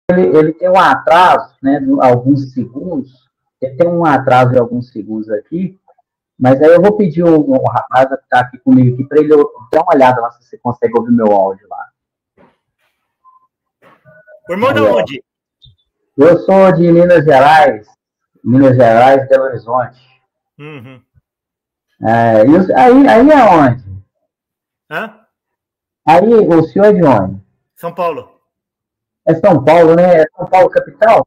ele tem um atraso, né, de alguns segundos, ele tem um atraso de alguns segundos aqui, mas aí eu vou pedir o rapaz que está aqui comigo aqui para ele dar uma olhada lá se você consegue ouvir meu áudio lá. O irmão de onde? Eu sou de Minas Gerais, Belo Horizonte. Uhum. Aí é onde? Hã? Aí o senhor é de onde? São Paulo. É São Paulo, né? É São Paulo capital?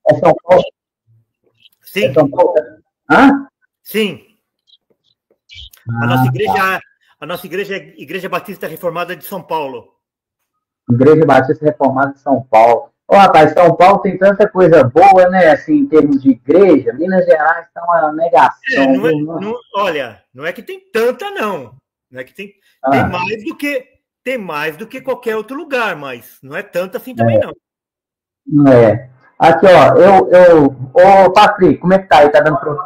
É São Paulo? Sim. É São Paulo? Hã? Sim. A nossa igreja é Igreja Batista Reformada de São Paulo. Igreja Batista Reformada de São Paulo. Ô, rapaz, São Paulo tem tanta coisa boa, né? Assim, em termos de igreja. Minas Gerais está uma negação. Olha, não é que tem tanta, não. Não é que tem mais do que qualquer outro lugar, mas não é tanto assim também, não. Aqui, ó, ô, Patrick, como é que tá aí? Tá dando pro...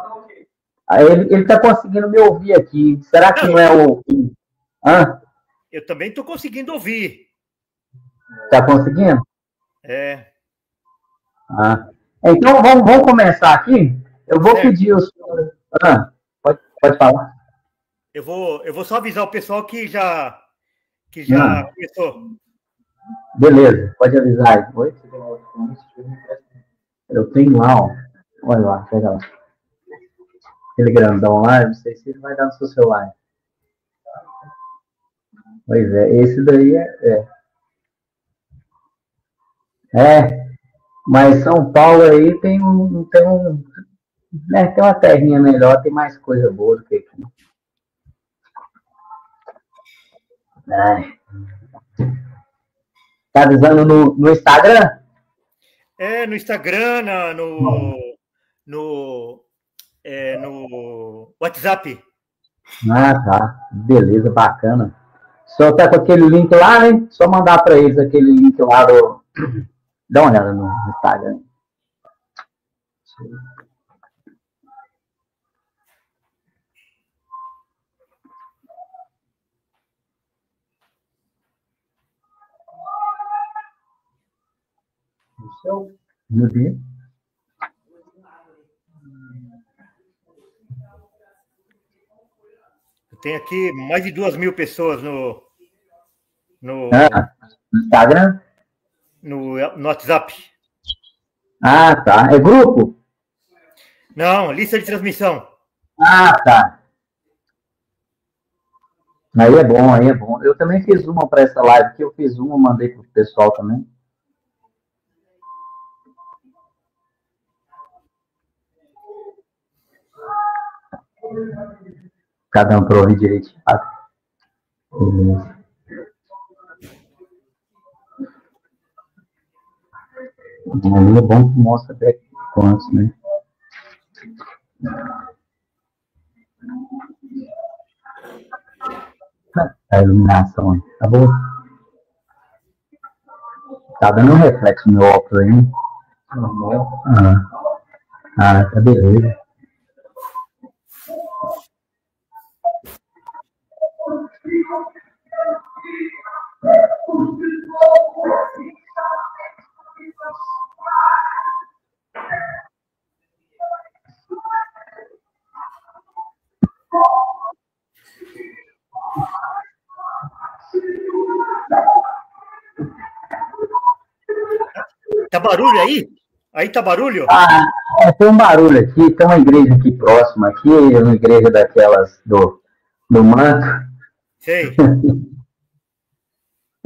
Ele tá conseguindo me ouvir aqui. Será que não é o... Hã? Eu também estou conseguindo ouvir. Tá conseguindo? É. Então, vamos começar aqui. Eu vou pedir o senhor... Pode falar. Eu vou só avisar o pessoal que já começou. Beleza, pode avisar aí. Oi? Eu tenho lá, ó. Olha lá, pega lá. Aquele grandão lá, eu não sei se ele vai dar no seu celular. Pois é, esse daí mas São Paulo aí tem uma terrinha melhor, tem mais coisa boa do que aqui. Tá avisando no Instagram? No Instagram, no WhatsApp. Tá. Beleza, bacana. Só tá com aquele link lá, né? Só mandar para eles aquele link lá do... Dá uma olhada no Instagram. Meu Deus. Tem aqui mais de 2.000 pessoas no Instagram? No WhatsApp. Tá. É grupo? Não, lista de transmissão. Tá. Aí é bom. Eu também fiz uma para essa live aqui, eu fiz uma, mandei pro pessoal também. Cada um para ouvir direitinho. Beleza. Ali é bom que mostra até quantos, né? A iluminação, tá bom? Tá dando um reflexo no meu óculos aí. Normal. Tá beleza. Tá barulho aí? Aí tá barulho? Tem um barulho aqui, tem uma igreja aqui próxima, aqui, uma igreja daquelas do manto. Sei.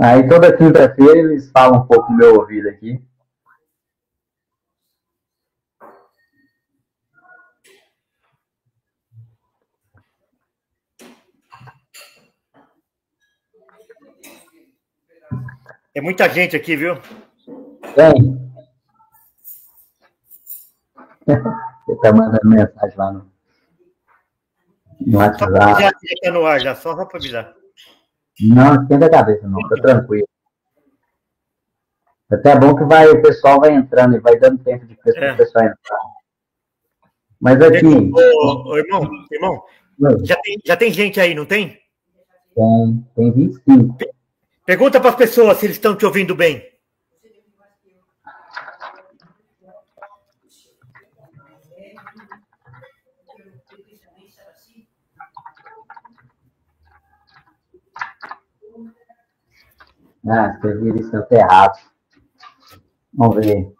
Aí toda quinta-feira eles falam um pouco no meu ouvido aqui. É muita gente aqui, viu? Tem. Você tá mandando mensagem lá no WhatsApp. Já tá no ar, só para avisar. Não, esquenta a cabeça, não, tá tranquilo. Até é bom que o pessoal vai entrando e vai dando tempo de o pessoal entrar. Mas aqui. Irmão, já tem gente aí, não tem? Tem 25. Pergunta para as pessoas se eles estão te ouvindo bem. Ah, escrevi isso até errado. Vamos ver.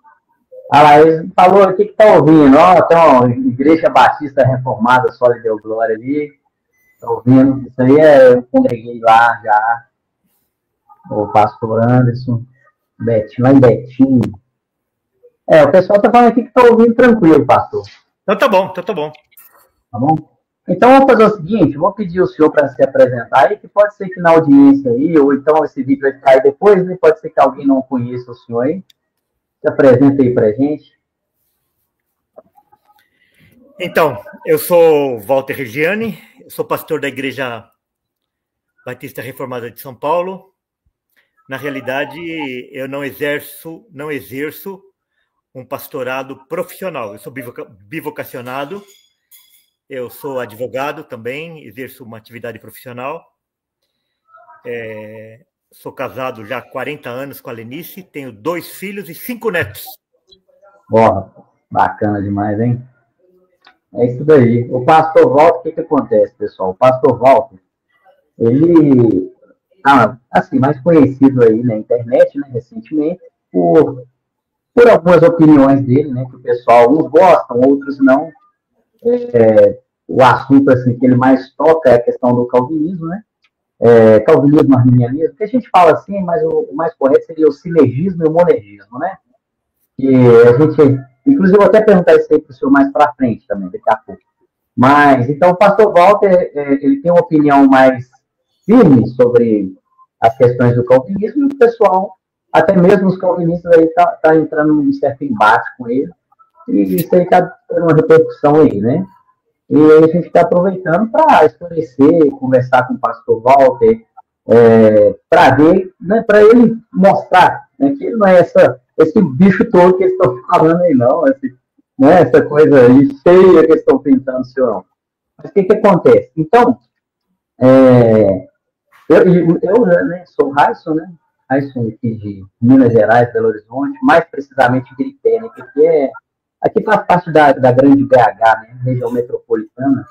Ah lá, ele falou aqui que tá ouvindo. Ó, tem uma Igreja Batista Reformada, só lhe deu glória ali. Tá ouvindo. Isso aí eu congreguei lá já. O pastor Anderson, Betinho, lá em Betinho. O pessoal tá falando aqui que tá ouvindo tranquilo, pastor. Então tá bom, então tá bom. Tá bom? Então vamos fazer o seguinte, vou pedir o senhor para se apresentar aí, que pode ser que na audiência aí, ou então esse vídeo vai ficar aí depois, né? Pode ser que alguém não conheça o senhor aí. Se apresenta aí pra gente. Então, eu sou Walter Reggiani, sou pastor da Igreja Batista Reformada de São Paulo. Na realidade, eu não exerço um pastorado profissional. Eu sou bivocacionado, eu sou advogado também, exerço uma atividade profissional. Sou casado já há 40 anos com a Lenice, tenho 2 filhos e 5 netos. Ó, bacana demais, hein? É isso daí. O pastor Walter, o que acontece, pessoal? O pastor Walter, ele, assim, mais conhecido aí na internet, né, recentemente, por algumas opiniões dele, né, que o pessoal, uns gostam, outros não. O assunto, assim, que ele mais toca é a questão do calvinismo, né? Calvinismo, arminianismo, que a gente fala assim, mas o mais correto seria o sinergismo e o monergismo, né? Que a gente, inclusive, eu vou até perguntar isso aí para o senhor mais para frente também, daqui a pouco. Mas, então, o pastor Walter, ele tem uma opinião mais firme sobre as questões do calvinismo, e o pessoal, até mesmo os calvinistas aí, tá entrando num certo embate com ele, e isso aí está tendo uma repercussão aí, né? E aí a gente está aproveitando para esclarecer, conversar com o pastor Walter, para ver, né, para ele mostrar, né, que ele não é esse bicho todo que eles estão falando aí, não, né, essa coisa aí feia que eles estão pintando, senhor, não. Mas o que acontece? Então, eu né, sou Raisson, né? Raisson aqui de Minas Gerais, Belo Horizonte, mais precisamente de Grité, né? Aqui faz parte da grande BH, né? Região metropolitana.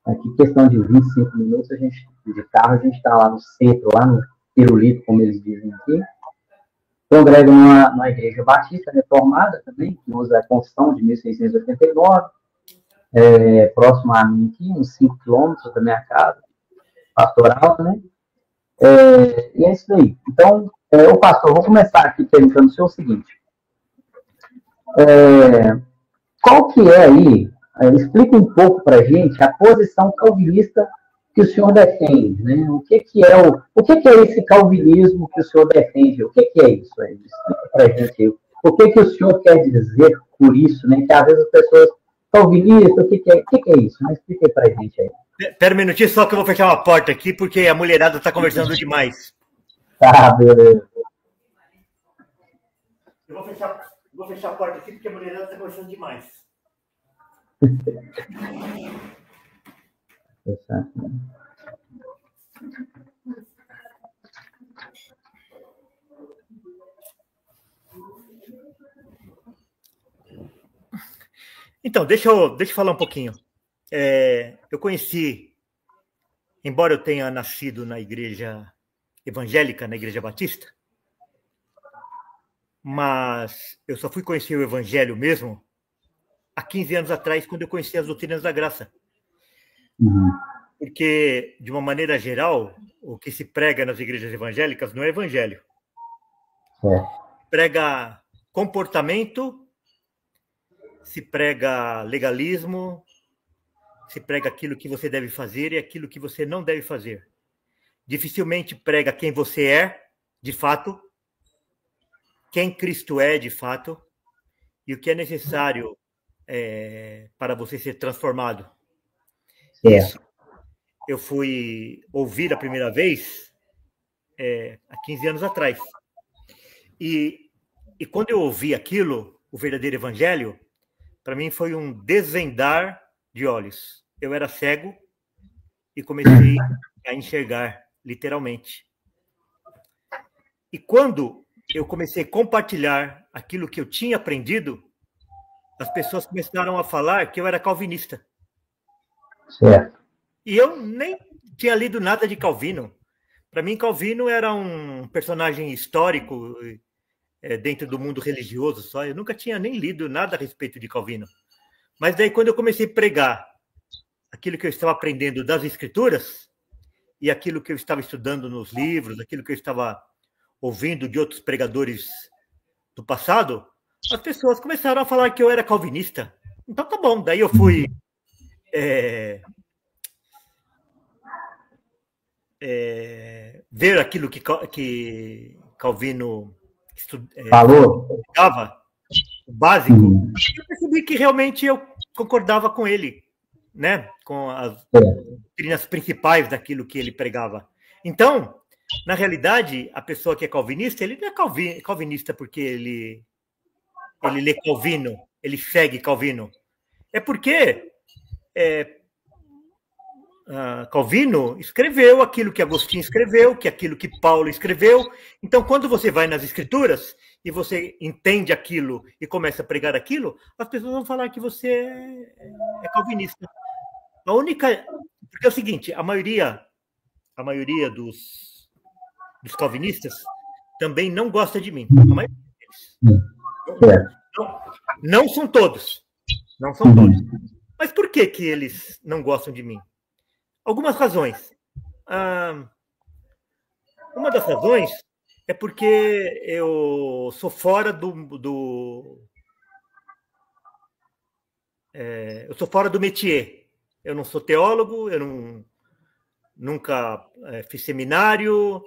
Aqui, questão de 25 minutos, de carro, a gente está lá no centro, lá no Pirulito, como eles dizem aqui. Congrego numa igreja batista reformada também, que usa a Constituição de 1689, próximo a mim aqui, uns 5 quilômetros da minha casa, pastoral, né? E é isso aí. Então, o pastor, vou começar aqui perguntando o senhor o seguinte. Qual que é aí, explica um pouco para a gente a posição calvinista que o senhor defende, né? O que é esse calvinismo que o senhor defende? O que é isso aí? Explica para a gente aí. O que o senhor quer dizer por isso, né? Que às vezes as pessoas, calvinistas, o que é isso? Mas explica aí para a gente aí. Espera um minutinho só que eu vou fechar uma porta aqui, porque a mulherada está conversando demais. Tá, beleza. Eu vou fechar a porta aqui, porque a mulherada está conversando demais. Então, deixa eu falar um pouquinho. Eu conheci, embora eu tenha nascido na igreja evangélica, na igreja batista, mas eu só fui conhecer o evangelho mesmo há 15 anos atrás, quando eu conheci as doutrinas da graça. Porque, de uma maneira geral, o que se prega nas igrejas evangélicas não é evangelho. Prega comportamento, se prega legalismo, se prega aquilo que você deve fazer e aquilo que você não deve fazer. Dificilmente prega quem você é, de fato, quem Cristo é, de fato, e o que é necessário para você ser transformado. Isso eu fui ouvir a primeira vez há 15 anos atrás. E quando eu ouvi aquilo, o verdadeiro evangelho, para mim foi um desvendar de olhos. Eu era cego e comecei a enxergar, literalmente. E quando eu comecei a compartilhar aquilo que eu tinha aprendido, as pessoas começaram a falar que eu era calvinista. Certo. E eu nem tinha lido nada de Calvino. Para mim, Calvino era um personagem histórico dentro do mundo religioso só. Eu nunca tinha nem lido nada a respeito de Calvino. Mas daí, quando eu comecei a pregar aquilo que eu estava aprendendo das Escrituras e aquilo que eu estava estudando nos livros, aquilo que eu estava ouvindo de outros pregadores do passado, as pessoas começaram a falar que eu era calvinista. Então, tá bom. Daí eu fui ver aquilo que Calvino estudava, o básico, e eu percebi que realmente eu concordava com ele, né? Com as doutrinas principais daquilo que ele pregava. Então, na realidade, a pessoa que é calvinista, ele não é calvinista porque ele lê Calvino, ele segue Calvino. É porque Calvino escreveu aquilo que Agostinho escreveu, que aquilo que Paulo escreveu. Então, quando você vai nas Escrituras e você entende aquilo e começa a pregar aquilo, as pessoas vão falar que você é calvinista. A única... Porque é o seguinte, a maioria dos calvinistas também não gosta de mim. A maioria deles. Não são todos. Não são todos. Mas por que eles não gostam de mim? Algumas razões. Uma das razões é porque eu sou fora eu sou fora do métier. Eu não sou teólogo, eu nunca fiz seminário,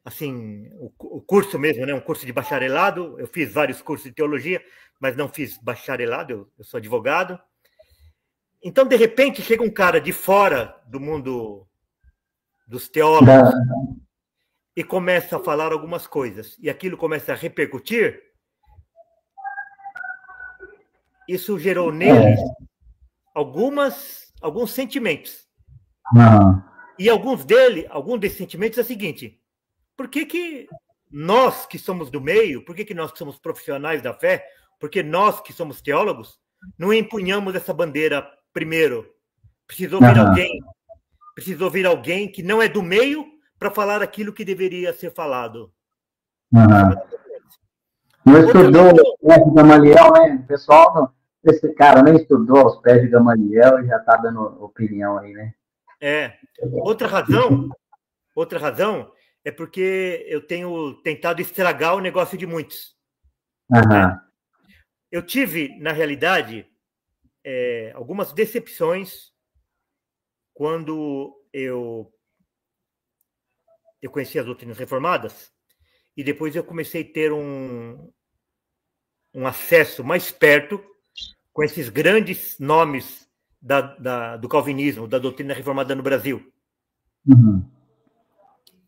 assim, o curso mesmo, né? Um curso de bacharelado. Eu fiz vários cursos de teologia, mas não fiz bacharelado, eu sou advogado. Então, de repente, chega um cara de fora do mundo dos teólogos e começa a falar algumas coisas, e aquilo começa a repercutir. Isso gerou neles alguns sentimentos. E alguns desses sentimentos é o seguinte: por que nós que somos do meio, por que nós que somos profissionais da fé, por que nós que somos teólogos, não empunhamos essa bandeira primeiro? Precisou vir alguém que não é do meio para falar aquilo que deveria ser falado. Não estudou os pés de Gamaliel, né? O pessoal, esse cara nem estudou os pés de Gamaliel e já está dando opinião aí, né? Outra razão é porque eu tenho tentado estragar o negócio de muitos. Eu tive, na realidade, algumas decepções quando eu conheci as doutrinas reformadas e depois eu comecei a ter um acesso mais perto com esses grandes nomes do calvinismo, da doutrina reformada no Brasil.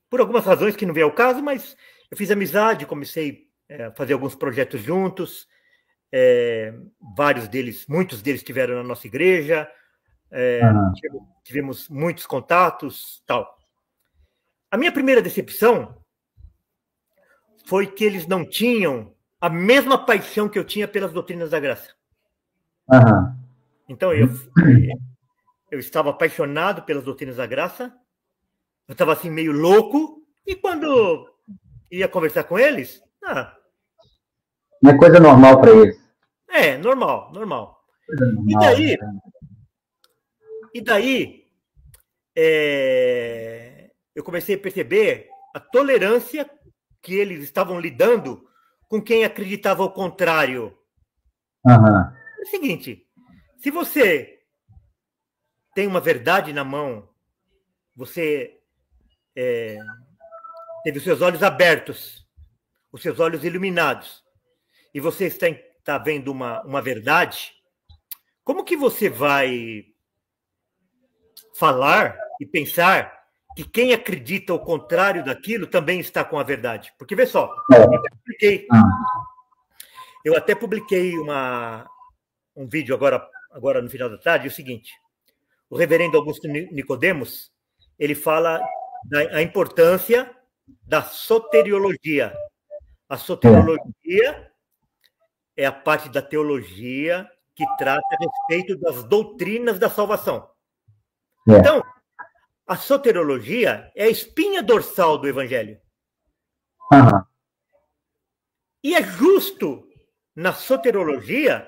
Por algumas razões que não vem ao caso, mas eu fiz amizade, comecei a fazer alguns projetos juntos. Muitos deles estiveram na nossa igreja, tivemos muitos contatos, tal. A minha primeira decepção foi que eles não tinham a mesma paixão que eu tinha pelas doutrinas da graça. Então, eu estava apaixonado pelas doutrinas da graça, eu estava assim meio louco, e quando ia conversar com eles, não é coisa normal para eles. Normal. E daí eu comecei a perceber a tolerância que eles estavam lidando com quem acreditava ao contrário. É o seguinte: se você tem uma verdade na mão, você teve os seus olhos abertos, os seus olhos iluminados, e você está vendo uma verdade, como que você vai falar e pensar que quem acredita ao contrário daquilo também está com a verdade? Porque, vê só, eu até publiquei um vídeo agora no final da tarde, o seguinte: o reverendo Augusto Nicodemos, ele fala da importância da soteriologia. A soteriologia é a parte da teologia que trata a respeito das doutrinas da salvação. Então, a soteriologia é a espinha dorsal do evangelho. Aham. E é justo na soteriologia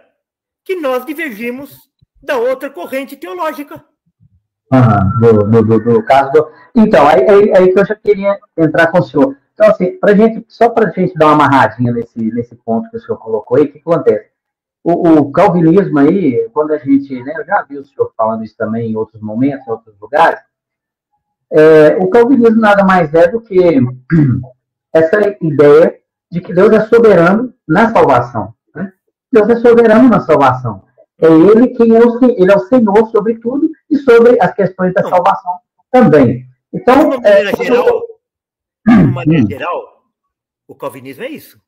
que nós divergimos da outra corrente teológica. Do caso do... Então, aí que eu já queria entrar com o senhor. Então, assim, só para a gente dar uma amarradinha nesse ponto que o senhor colocou aí, o que acontece? O calvinismo aí, quando a gente, né, eu já vi o senhor falando isso também em outros momentos, em outros lugares, o calvinismo nada mais é do que essa ideia de que Deus é soberano na salvação. Né? Deus é soberano na salvação. É Ele quem ele é o Senhor sobre tudo e sobre as questões da salvação também. Então, de uma maneira geral, o calvinismo é isso.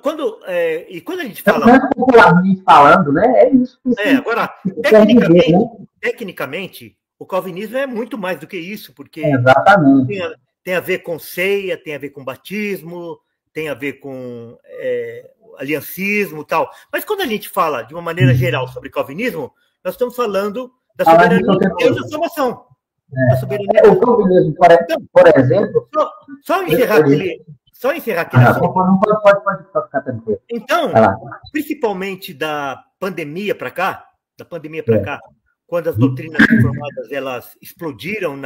Quando a gente fala... Não é popularmente falando, né? É isso. Agora, tecnicamente, o calvinismo é muito mais do que isso, porque exatamente. Tem a ver com ceia, tem a ver com batismo, tem a ver com aliancismo e tal. Mas quando a gente fala de uma maneira geral sobre calvinismo, nós estamos falando da soberania de Deus da salvação. O calvinismo, por exemplo... Só encerrar aquele assunto. Pode ficar tranquilo. Então, principalmente da pandemia para cá, quando as doutrinas reformadas elas explodiram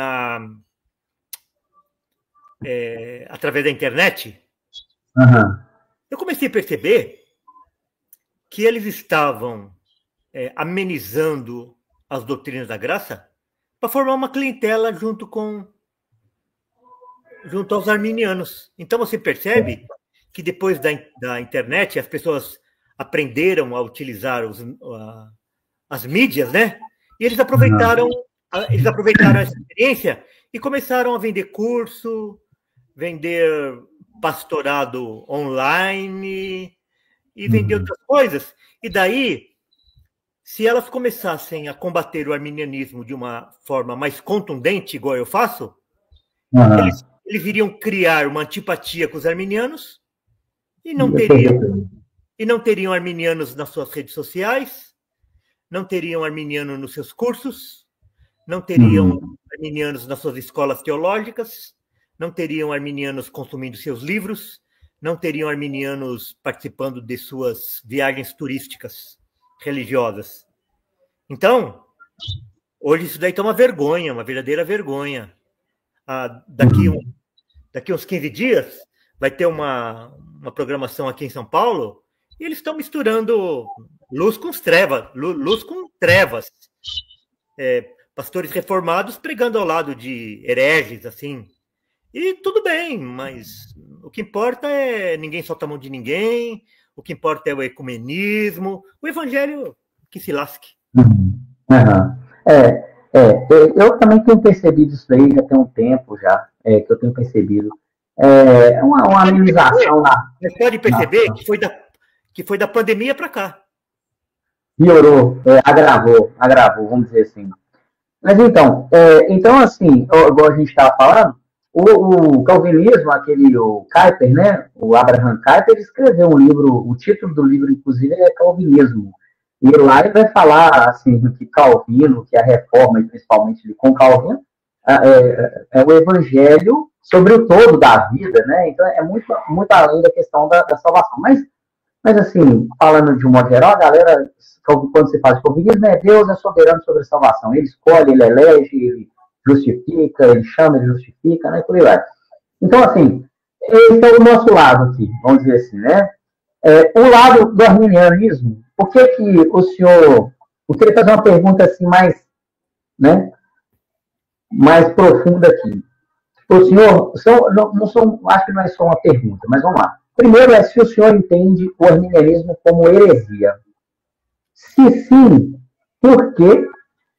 através da internet, eu comecei a perceber que eles estavam amenizando as doutrinas da graça para formar uma clientela junto aos arminianos. Então você percebe que depois da internet as pessoas aprenderam a utilizar as mídias, né? E eles aproveitaram essa experiência e começaram a vender curso, vender pastorado online e vender outras coisas. E daí, se elas começassem a combater o arminianismo de uma forma mais contundente, igual eu faço, eles iriam criar uma antipatia com os arminianos e não teriam arminianos nas suas redes sociais, não teriam arminiano nos seus cursos, não teriam arminianos nas suas escolas teológicas, não teriam arminianos consumindo seus livros, não teriam arminianos participando de suas viagens turísticas religiosas. Então, hoje isso daí está uma vergonha, uma verdadeira vergonha. Daqui uns 15 dias vai ter uma programação aqui em São Paulo e eles estão misturando luz com trevas. Pastores reformados pregando ao lado de hereges, assim. E tudo bem, mas o que importa é ninguém solta a mão de ninguém, o que importa é o ecumenismo, o evangelho que se lasque. Eu também tenho percebido isso daí, já tem um tempo já, que eu tenho percebido. Uma amenização lá. Você pode perceber que foi da pandemia para cá. Piorou, agravou, vamos dizer assim. Mas então assim, igual a gente estava falando, o calvinismo, o Kuyper, né, o Abraham Kuyper, escreveu um livro, o título do livro, inclusive, é Calvinismo. E lá ele vai falar assim, que Calvino, que a reforma, e principalmente com Calvino, é o evangelho sobre o todo da vida, né? Então é muito, muito além da questão da salvação. Mas assim, falando de um modo geral, a galera, quando se faz calvinismo, Deus é soberano sobre a salvação. Ele escolhe, ele elege, ele justifica, ele chama, ele justifica, né? Por aí vai. Então, assim, esse é o nosso lado aqui, vamos dizer assim, né? O lado do arminianismo, por que o senhor... Eu queria fazer uma pergunta assim mais profunda aqui. O senhor, acho que não é só uma pergunta, mas vamos lá. Primeiro se o senhor entende o arminianismo como heresia. Se sim, por quê?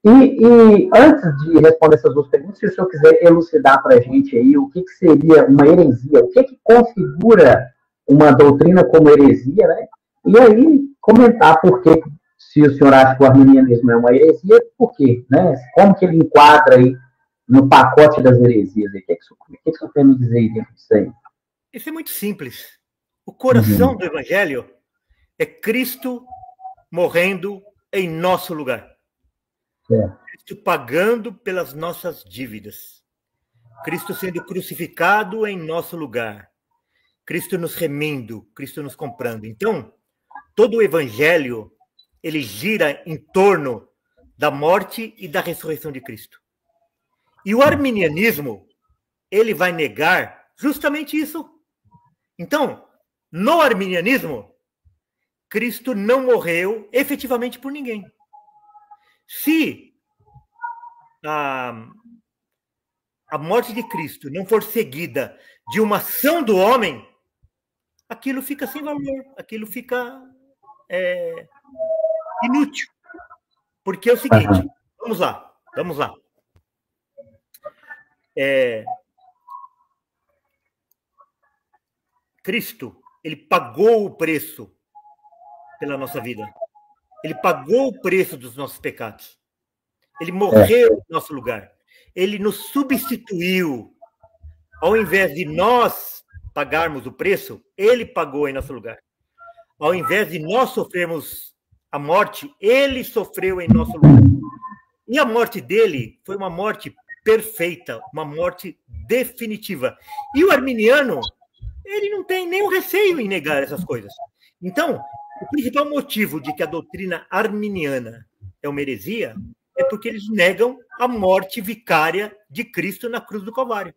E antes de responder essas duas perguntas, se o senhor quiser elucidar para a gente aí o que seria uma heresia, o que configura uma doutrina como heresia, né? E aí comentar por que, se o senhor acha que o arminianismo é uma heresia, por quê? Né? Como que ele enquadra aí no pacote das heresias? O que o senhor tem a me dizer aí dentro disso aí? Isso é muito simples. O coração do evangelho é Cristo morrendo em nosso lugar. Cristo pagando pelas nossas dívidas. Cristo sendo crucificado em nosso lugar. Cristo nos remindo, Cristo nos comprando. Então, todo o evangelho, ele gira em torno da morte e da ressurreição de Cristo. E o arminianismo, ele vai negar justamente isso. Então, no arminianismo, Cristo não morreu efetivamente por ninguém. Se a morte de Cristo não for seguida de uma ação do homem, aquilo fica sem valor, aquilo fica inútil. Porque é o seguinte, vamos lá. Cristo, ele pagou o preço pela nossa vida. Ele pagou o preço dos nossos pecados. Ele morreu no nosso lugar. Ele nos substituiu. Ao invés de nós pagarmos o preço, ele pagou em nosso lugar. Ao invés de nós sofrermos a morte, ele sofreu em nosso lugar. E a morte dele foi uma morte perfeita, uma morte definitiva. E o arminiano, ele não tem nenhum receio em negar essas coisas. Então, o principal motivo de que a doutrina arminiana é uma heresia é porque eles negam a morte vicária de Cristo na cruz do Calvário.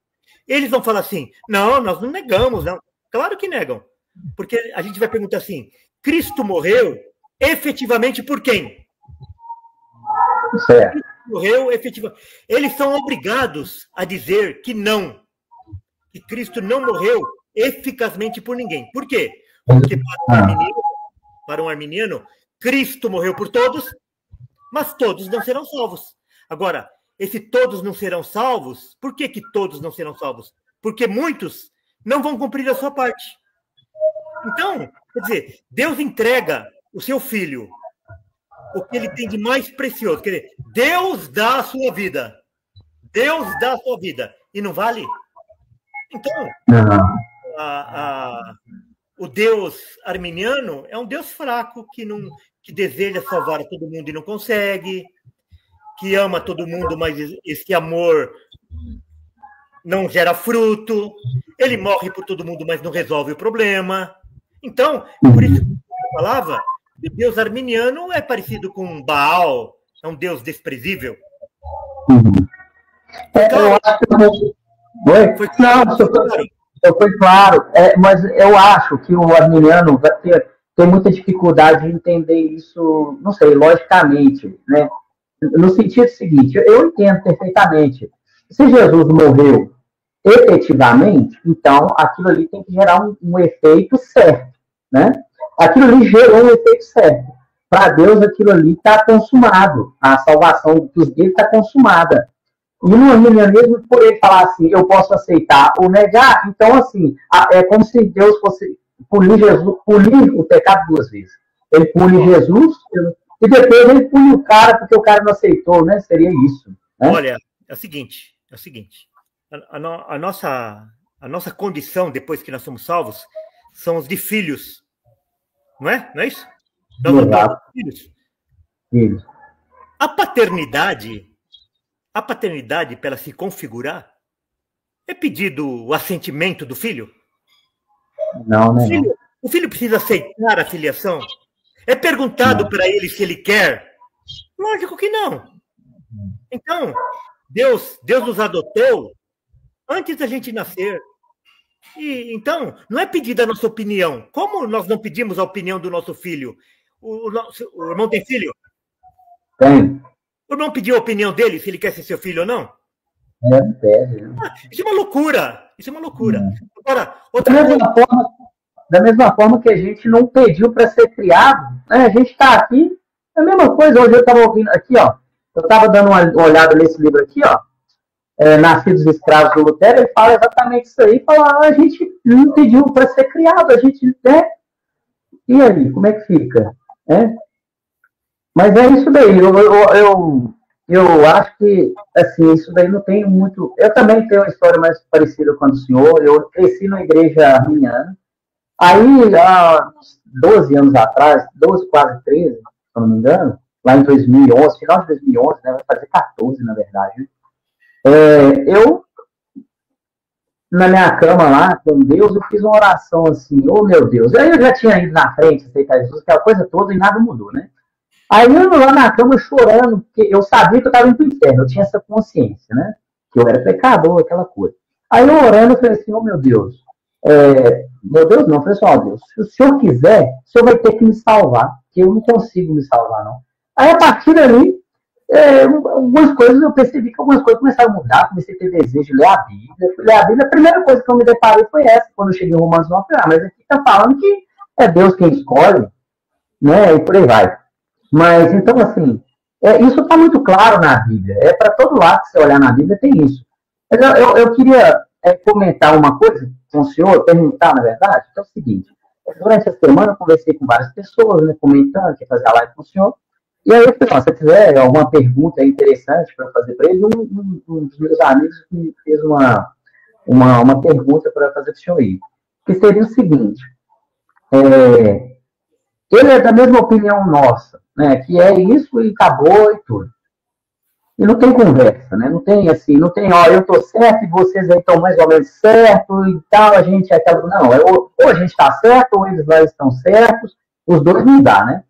Eles vão falar assim, não, nós não negamos, não. Claro que negam. Porque a gente vai perguntar assim, Cristo morreu efetivamente por quem? Certo. Cristo morreu efetivamente. Eles são obrigados a dizer que não. Que Cristo não morreu eficazmente por ninguém. Por quê? Porque para um arminiano, Cristo morreu por todos, mas todos não serão salvos. Agora, esse todos não serão salvos, por que todos não serão salvos? Porque muitos não vão cumprir a sua parte. Então, quer dizer, Deus entrega o seu filho, o que ele tem de mais precioso. Quer dizer, Deus dá a sua vida. Deus dá a sua vida. E não vale? Então, o Deus arminiano é um Deus fraco, que deseja salvar todo mundo e não consegue, que ama todo mundo, mas esse amor não gera fruto, ele morre por todo mundo, mas não resolve o problema. Então, por isso que eu falava, o Deus arminiano é parecido com Baal, é um Deus desprezível. Eu acho que... Foi claro, mas eu acho que o arminiano vai tem muita dificuldade de entender isso, não sei, logicamente, né? No sentido seguinte, eu entendo perfeitamente. Se Jesus morreu efetivamente, então aquilo ali tem que gerar um efeito certo, né? Aquilo ali gerou um efeito certo. Para Deus, aquilo ali está consumado. A salvação dos deles está consumada. E no arminianismo, por ele falar assim, eu posso aceitar ou negar, então, assim, é como se Deus fosse punir o pecado duas vezes. Ele pune Jesus e depois ele pune o cara porque o cara não aceitou, né? Seria isso. Né? Olha, é o seguinte. A nossa condição, depois que nós somos salvos, são os de filhos. Não é? Não é isso? Nós não somos filhos. Filhos. A paternidade, para ela se configurar, é pedido o assentimento do filho? Não, né? O filho precisa aceitar a filiação? É perguntado para ele se ele quer? Lógico que não. Então, Deus nos adotou antes da gente nascer. E, então, não é pedida a nossa opinião. Como nós não pedimos a opinião do nosso filho? O irmão tem filho? Tem. O irmão pediu a opinião dele, se ele quer ser seu filho ou não? Não pede. Isso é uma loucura. Agora, da mesma forma que a gente não pediu para ser criado, né? A gente está aqui, é a mesma coisa. Hoje eu estava ouvindo aqui, ó. Eu estava dando uma olhada nesse livro aqui, ó. Nascidos Escravos do Lutero, ele fala exatamente isso aí. Fala, a gente não pediu para ser criado, a gente, né? E aí, como é que fica? Mas é isso daí. Eu acho que, assim, isso daí não tem muito... Eu também tenho uma história mais parecida com a do senhor. Eu cresci numa igreja arminiana. Aí, há 12 anos atrás, 12, quase 13, se eu não me engano, lá em 2011, final de 2011, né, vai fazer 14, na verdade. Eu, na minha cama lá, com Deus, eu fiz uma oração assim, oh meu Deus. Aí eu já tinha ido na frente, aceitar Jesus, aquela coisa toda, e nada mudou, né? Aí eu lá na cama chorando, porque eu sabia que eu estava indo para o inferno, eu tinha essa consciência, né? Que eu era pecador, aquela coisa. Aí eu orando, eu falei assim, oh meu Deus, meu Deus não, eu falei assim, ó Deus, se o Senhor quiser, o Senhor vai ter que me salvar, que eu não consigo me salvar, não. Aí a partir dali, algumas coisas, eu percebi que algumas coisas começaram a mudar, comecei a ter desejo de ler a Bíblia. Eu fui ler a Bíblia, a primeira coisa que eu me deparei foi essa, quando eu cheguei em Romanos 9, mas aqui está falando que é Deus quem escolhe, né? E por aí vai. Mas, então, assim, isso está muito claro na Bíblia. Para todo lado que você olhar na Bíblia tem isso. Mas eu queria comentar uma coisa com o senhor, perguntar, na verdade, que é o seguinte. Durante a semana eu conversei com várias pessoas, né, comentando que fazia live com o senhor. E aí eu falei, se você tiver alguma pergunta interessante para fazer para ele, um dos meus amigos me fez uma pergunta para fazer para o senhor aí. Que seria o seguinte, ele é da mesma opinião nossa, né, que é isso e acabou e tudo. E não tem conversa, né? Não tem assim, não tem, ó, eu tô certo e vocês aí estão mais ou menos certo e tal, a gente é aquela. Não, ou a gente está certo, ou eles lá estão certos, os dois não dá, né?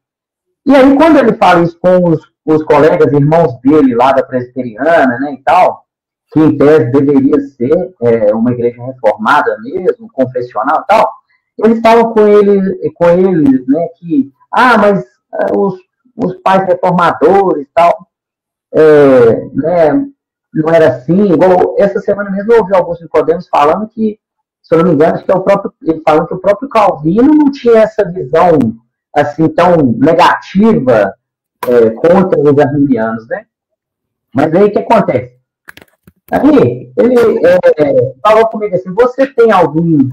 E aí, quando ele fala isso com os colegas, irmãos dele lá da presbiteriana, né, e tal, que em tese deveria ser uma igreja reformada mesmo, confessional e tal, eles falam com ele, né, que, mas os pais reformadores e tal, né, não era assim, igual essa semana mesmo eu ouvi Augusto Nicodemos falando que, se eu não me engano, acho que ele falou que o próprio Calvino não tinha essa visão assim tão negativa contra os arminianos, né? Mas aí o que acontece? Aí ele falou comigo assim, você tem algum...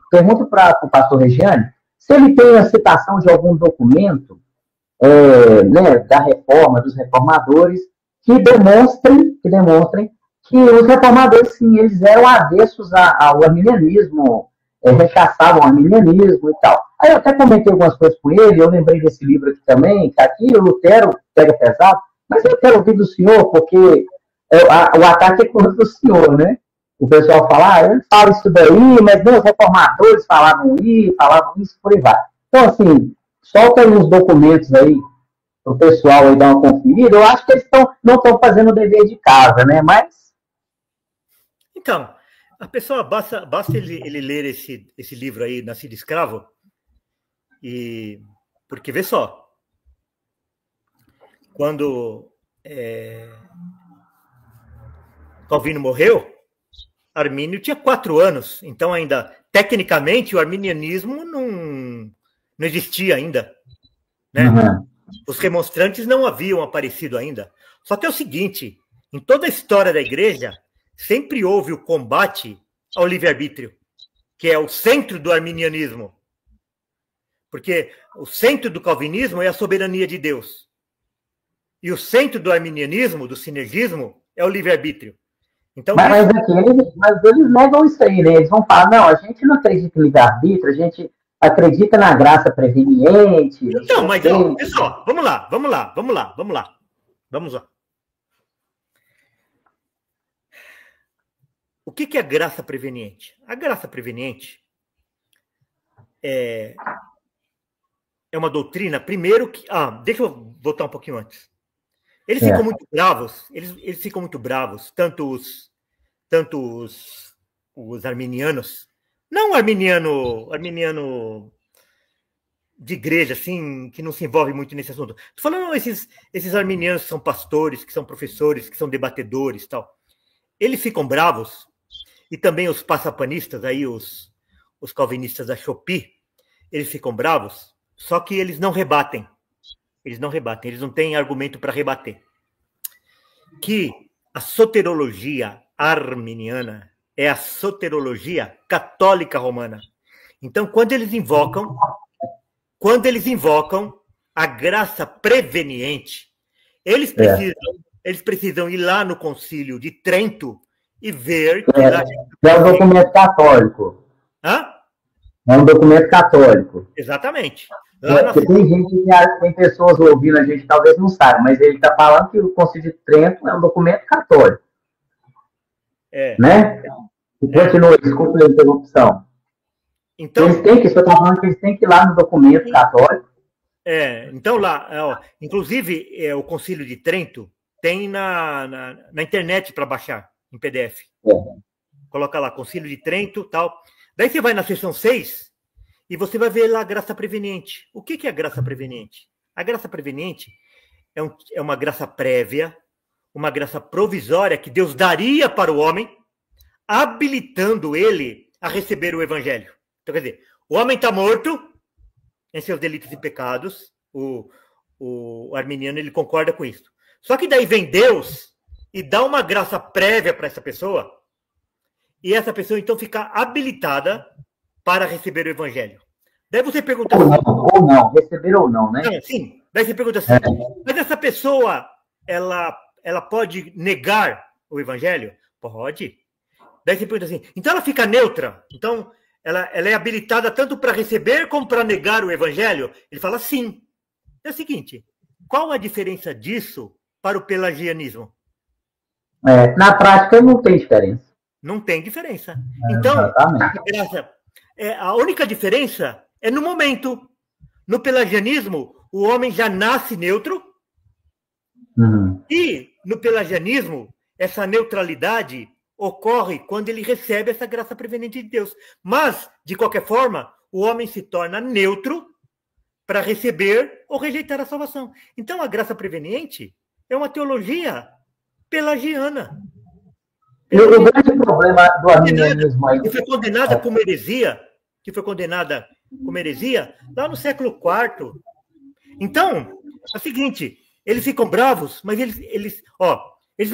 pergunta para o pastor Regiane se ele tem a citação de algum documento né, da reforma, dos reformadores, que demonstrem que os reformadores, sim, eles eram avessos ao arminianismo, rechaçavam o arminianismo e tal. Aí eu até comentei algumas coisas com ele, eu lembrei desse livro aqui também, que aqui o Lutero pega pesado, mas eu quero ouvir do senhor, porque o ataque é contra o senhor, né? O pessoal fala, ele fala isso daí, mas não, os reformadores falavam isso, por aí vai. Então, assim, solta aí uns documentos aí para o pessoal aí dar uma conferida. Eu acho que eles não estão fazendo o dever de casa, né? Mas... Então, a pessoa, basta ele ler esse livro aí, Nascido Escravo, porque, vê só, quando Calvino morreu, Armínio tinha 4 anos, então ainda, tecnicamente, o arminianismo não existia ainda, né? Uhum. Os remonstrantes não haviam aparecido ainda. Só que é o seguinte, em toda a história da igreja, sempre houve o combate ao livre-arbítrio, que é o centro do arminianismo. Porque o centro do calvinismo é a soberania de Deus. E o centro do arminianismo, do sinergismo, é o livre-arbítrio. Então, mas eles negam isso aí, né? Eles vão falar, não, a gente não acredita em livre-arbítrio, a gente acredita na graça preveniente. Então, mas, ó, pessoal, vamos lá. O que é graça preveniente? A graça preveniente é uma doutrina, primeiro que... deixa eu voltar um pouquinho antes. Eles ficam muito bravos, eles ficam muito bravos, tanto os arminianos, não arminiano de igreja, assim, que não se envolve muito nesse assunto. Estou falando esses arminianos que são pastores, que são professores, que são debatedores e tal. Eles ficam bravos, e também os passapanistas, aí os calvinistas da Shopee, eles ficam bravos, só que eles não rebatem. Eles não têm argumento para rebater. Que a soterologia arminiana é a soterologia católica romana. Então, quando eles invocam a graça preveniente, eles precisam ir lá no Concílio de Trento e ver que é um documento católico. Hã? É um documento católico. Exatamente. Lá na... Tem gente, tem pessoas ouvindo a gente, talvez não sabe, mas ele está falando que o Concílio de Trento é um documento católico. Né? E continua, desculpa a interrupção. Então, eles têm que, você está falando que eles têm que ir lá no documento católico. Então lá, inclusive, o Concílio de Trento tem na internet para baixar, em PDF. Coloca lá, Concílio de Trento, tal. Daí você vai na seção 6 e você vai ver lá a graça preveniente. O que é a graça preveniente? A graça preveniente é uma graça prévia, uma graça provisória que Deus daria para o homem, habilitando ele a receber o evangelho. Então, quer dizer, o homem está morto em seus delitos e pecados, o arminiano ele concorda com isso. Só que daí vem Deus e dá uma graça prévia para essa pessoa, e essa pessoa então fica habilitada para receber o evangelho. Daí você pergunta ou não, receber ou não, né? Sim, daí você pergunta assim, mas essa pessoa, ela pode negar o evangelho? Pode. Daí você pergunta assim, então ela fica neutra? Então ela é habilitada tanto para receber como para negar o evangelho? Ele fala sim. É o seguinte, qual a diferença disso para o pelagianismo? Na prática não tem diferença. Não tem diferença. Então, a única diferença é no momento. No pelagianismo, o homem já nasce neutro. E no pelagianismo, essa neutralidade ocorre quando ele recebe essa graça preveniente de Deus. Mas, de qualquer forma, o homem se torna neutro para receber ou rejeitar a salvação. Então, a graça preveniente é uma teologia pelagiana. E o grande problema do arminianismo aí... Que foi condenada como heresia, lá no século IV. Então, é o seguinte, eles ficam bravos, mas eles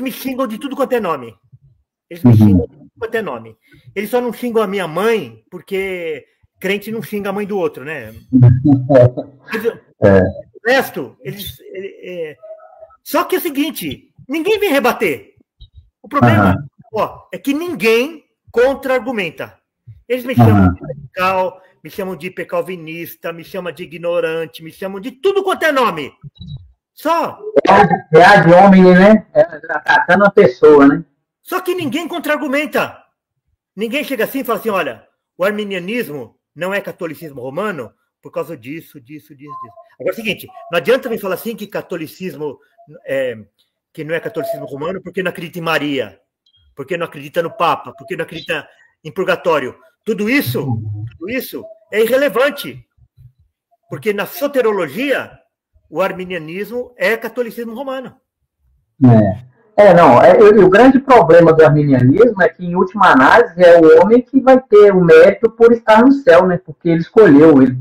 me xingam de tudo quanto é nome. Eles me xingam de tudo quanto é nome. Eles só não xingam a minha mãe, porque crente não xinga a mãe do outro, né? O resto, só que é o seguinte, ninguém vem rebater. O problema é que ninguém contra-argumenta. Eles me chamam de radical, me chamam de hipercalvinista, me chamam de ignorante, me chamam de tudo quanto é nome. Só. É ad hominem, né? Atacando a pessoa, né? Só que ninguém contra-argumenta. Ninguém chega assim e fala assim, olha, o arminianismo não é catolicismo romano por causa disso. Agora é o seguinte, não adianta me falar assim que catolicismo... que não é catolicismo romano porque não acredita em Maria, porque não acredita no Papa, porque não acredita em purgatório. Tudo isso é irrelevante, porque na soterologia o arminianismo é catolicismo romano. O grande problema do arminianismo é que, em última análise, é o homem que vai ter o mérito por estar no céu, né? Porque ele escolheu, ele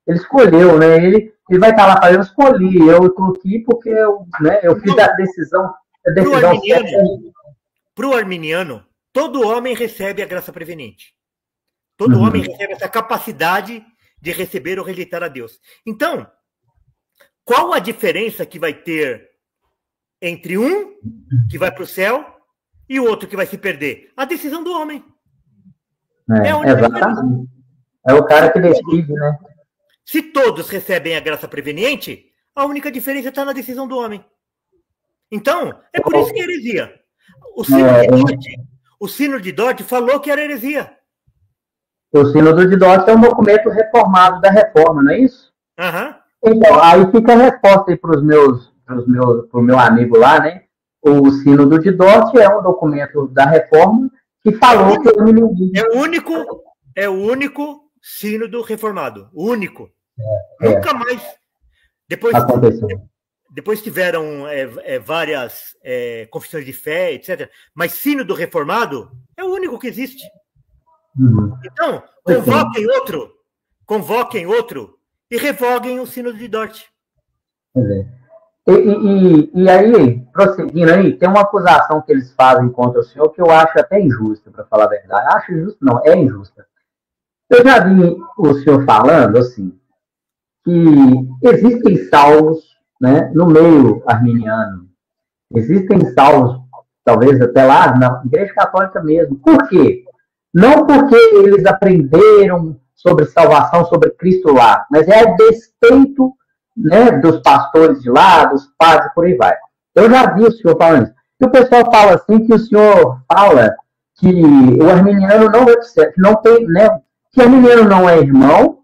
escolheu, né? Ele vai estar lá falando, eu escolhi, eu estou aqui porque eu fiz a decisão Para o arminiano, todo homem recebe a graça preveniente. Todo homem recebe essa capacidade de receber ou rejeitar a Deus. Então, qual a diferença que vai ter entre um que vai para o céu e o outro que vai se perder? A decisão do homem. Exatamente. É o cara que decide, né? Se todos recebem a graça preveniente, a única diferença está na decisão do homem. Então, é por isso que é heresia. O Sínodo de Dort falou que era heresia. O Sínodo de Dort é um documento reformado da Reforma, não é isso? Então, aí fica a resposta aí para o meu amigo lá, né? O Sínodo de Dort é um documento da Reforma que falou que é o único sínodo reformado. O único. Nunca mais. Depois tiveram várias confissões de fé, etc. Mas sínodo reformado é o único que existe. Então, convoquem outro e revoguem o sínodo de Dort. E aí, prosseguindo aí, tem uma acusação que eles fazem contra o senhor que eu acho até injusta, para falar a verdade. Acho injusto, não, é injusta. Eu já vi o senhor falando, assim, que existem salvos, né, no meio arminiano. Existem salvos, talvez até lá, na Igreja Católica mesmo. Por quê? Não porque eles aprenderam sobre salvação, sobre Cristo lá, mas é a despeito, né, dos pastores de lá, dos padres, por aí vai. Eu já vi o senhor falando isso. E o pessoal fala assim, que o senhor fala que o arminiano não vai para o céu, que não tem, né, que arminiano não é irmão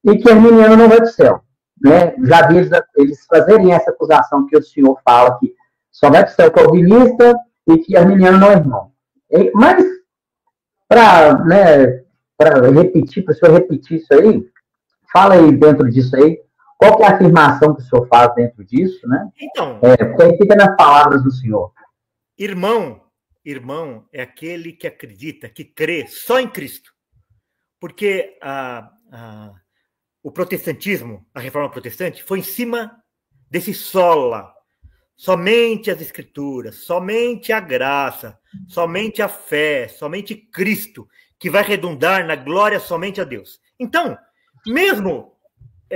e que arminiano não vai para o céu. Né? Já vi eles fazerem essa acusação que o senhor fala que só vai para o céu calvinista e que arminiano não é irmão. Mas, para, né, repetir, para o senhor repetir isso aí, fala aí dentro disso aí, qual que é a afirmação que o senhor faz dentro disso, né? Então, porque aí fica nas palavras do senhor. Irmão é aquele que acredita, que crê só em Cristo. Porque o protestantismo, a reforma protestante, foi em cima desse sola. Somente as escrituras, somente a graça, somente a fé, somente Cristo, que vai redundar na glória somente a Deus. Então, mesmo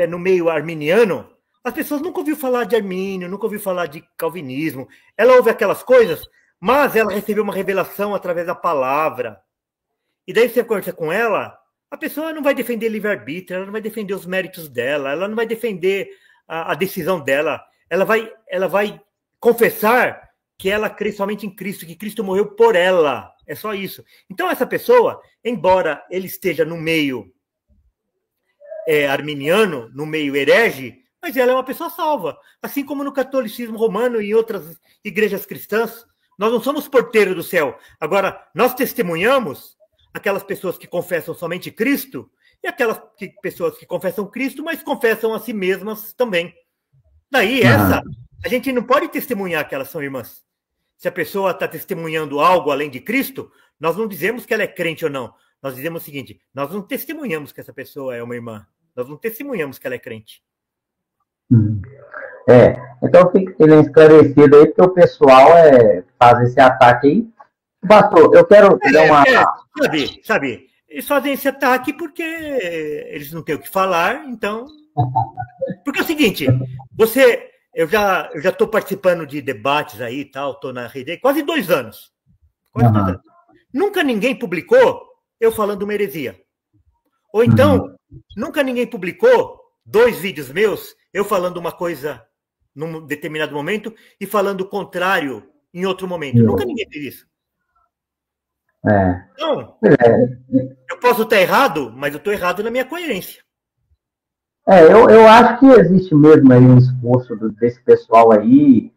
no meio arminiano, as pessoas nunca ouviram falar de Armínio, nunca ouviram falar de calvinismo. Ela ouve aquelas coisas, mas ela recebeu uma revelação através da palavra. E daí você conversa com ela, a pessoa não vai defender livre-arbítrio, ela não vai defender os méritos dela, ela não vai defender a decisão dela. Ela vai confessar que ela crê somente em Cristo, que Cristo morreu por ela. É só isso. Então, essa pessoa, embora ele esteja no meio arminiano, no meio herege, mas ela é uma pessoa salva. Assim como no catolicismo romano e em outras igrejas cristãs, nós não somos porteiros do céu. Agora, nós testemunhamos aquelas pessoas que confessam somente Cristo e aquelas pessoas que confessam Cristo, mas confessam a si mesmas também. Daí, a gente não pode testemunhar que elas são irmãs. Se a pessoa está testemunhando algo além de Cristo, nós não dizemos que ela é crente ou não. Nós dizemos o seguinte, nós não testemunhamos que essa pessoa é uma irmã. Nós não testemunhamos que ela é crente. Então fica esclarecido aí, porque o pessoal faz esse ataque aí. Pastor, eu quero dar uma... Sabe, eles fazem esse ataque porque eles não têm o que falar, então... Porque é o seguinte, eu já estou participando de debates aí e tal, estou na rede quase 2 anos. Quase 2 anos. Nunca ninguém publicou eu falando uma heresia. Ou então, nunca ninguém publicou 2 vídeos meus, eu falando uma coisa num determinado momento e falando o contrário em outro momento. Nunca ninguém fez isso. Então, eu posso estar errado, mas eu estou errado na minha coerência. Eu acho que existe mesmo aí um esforço desse pessoal aí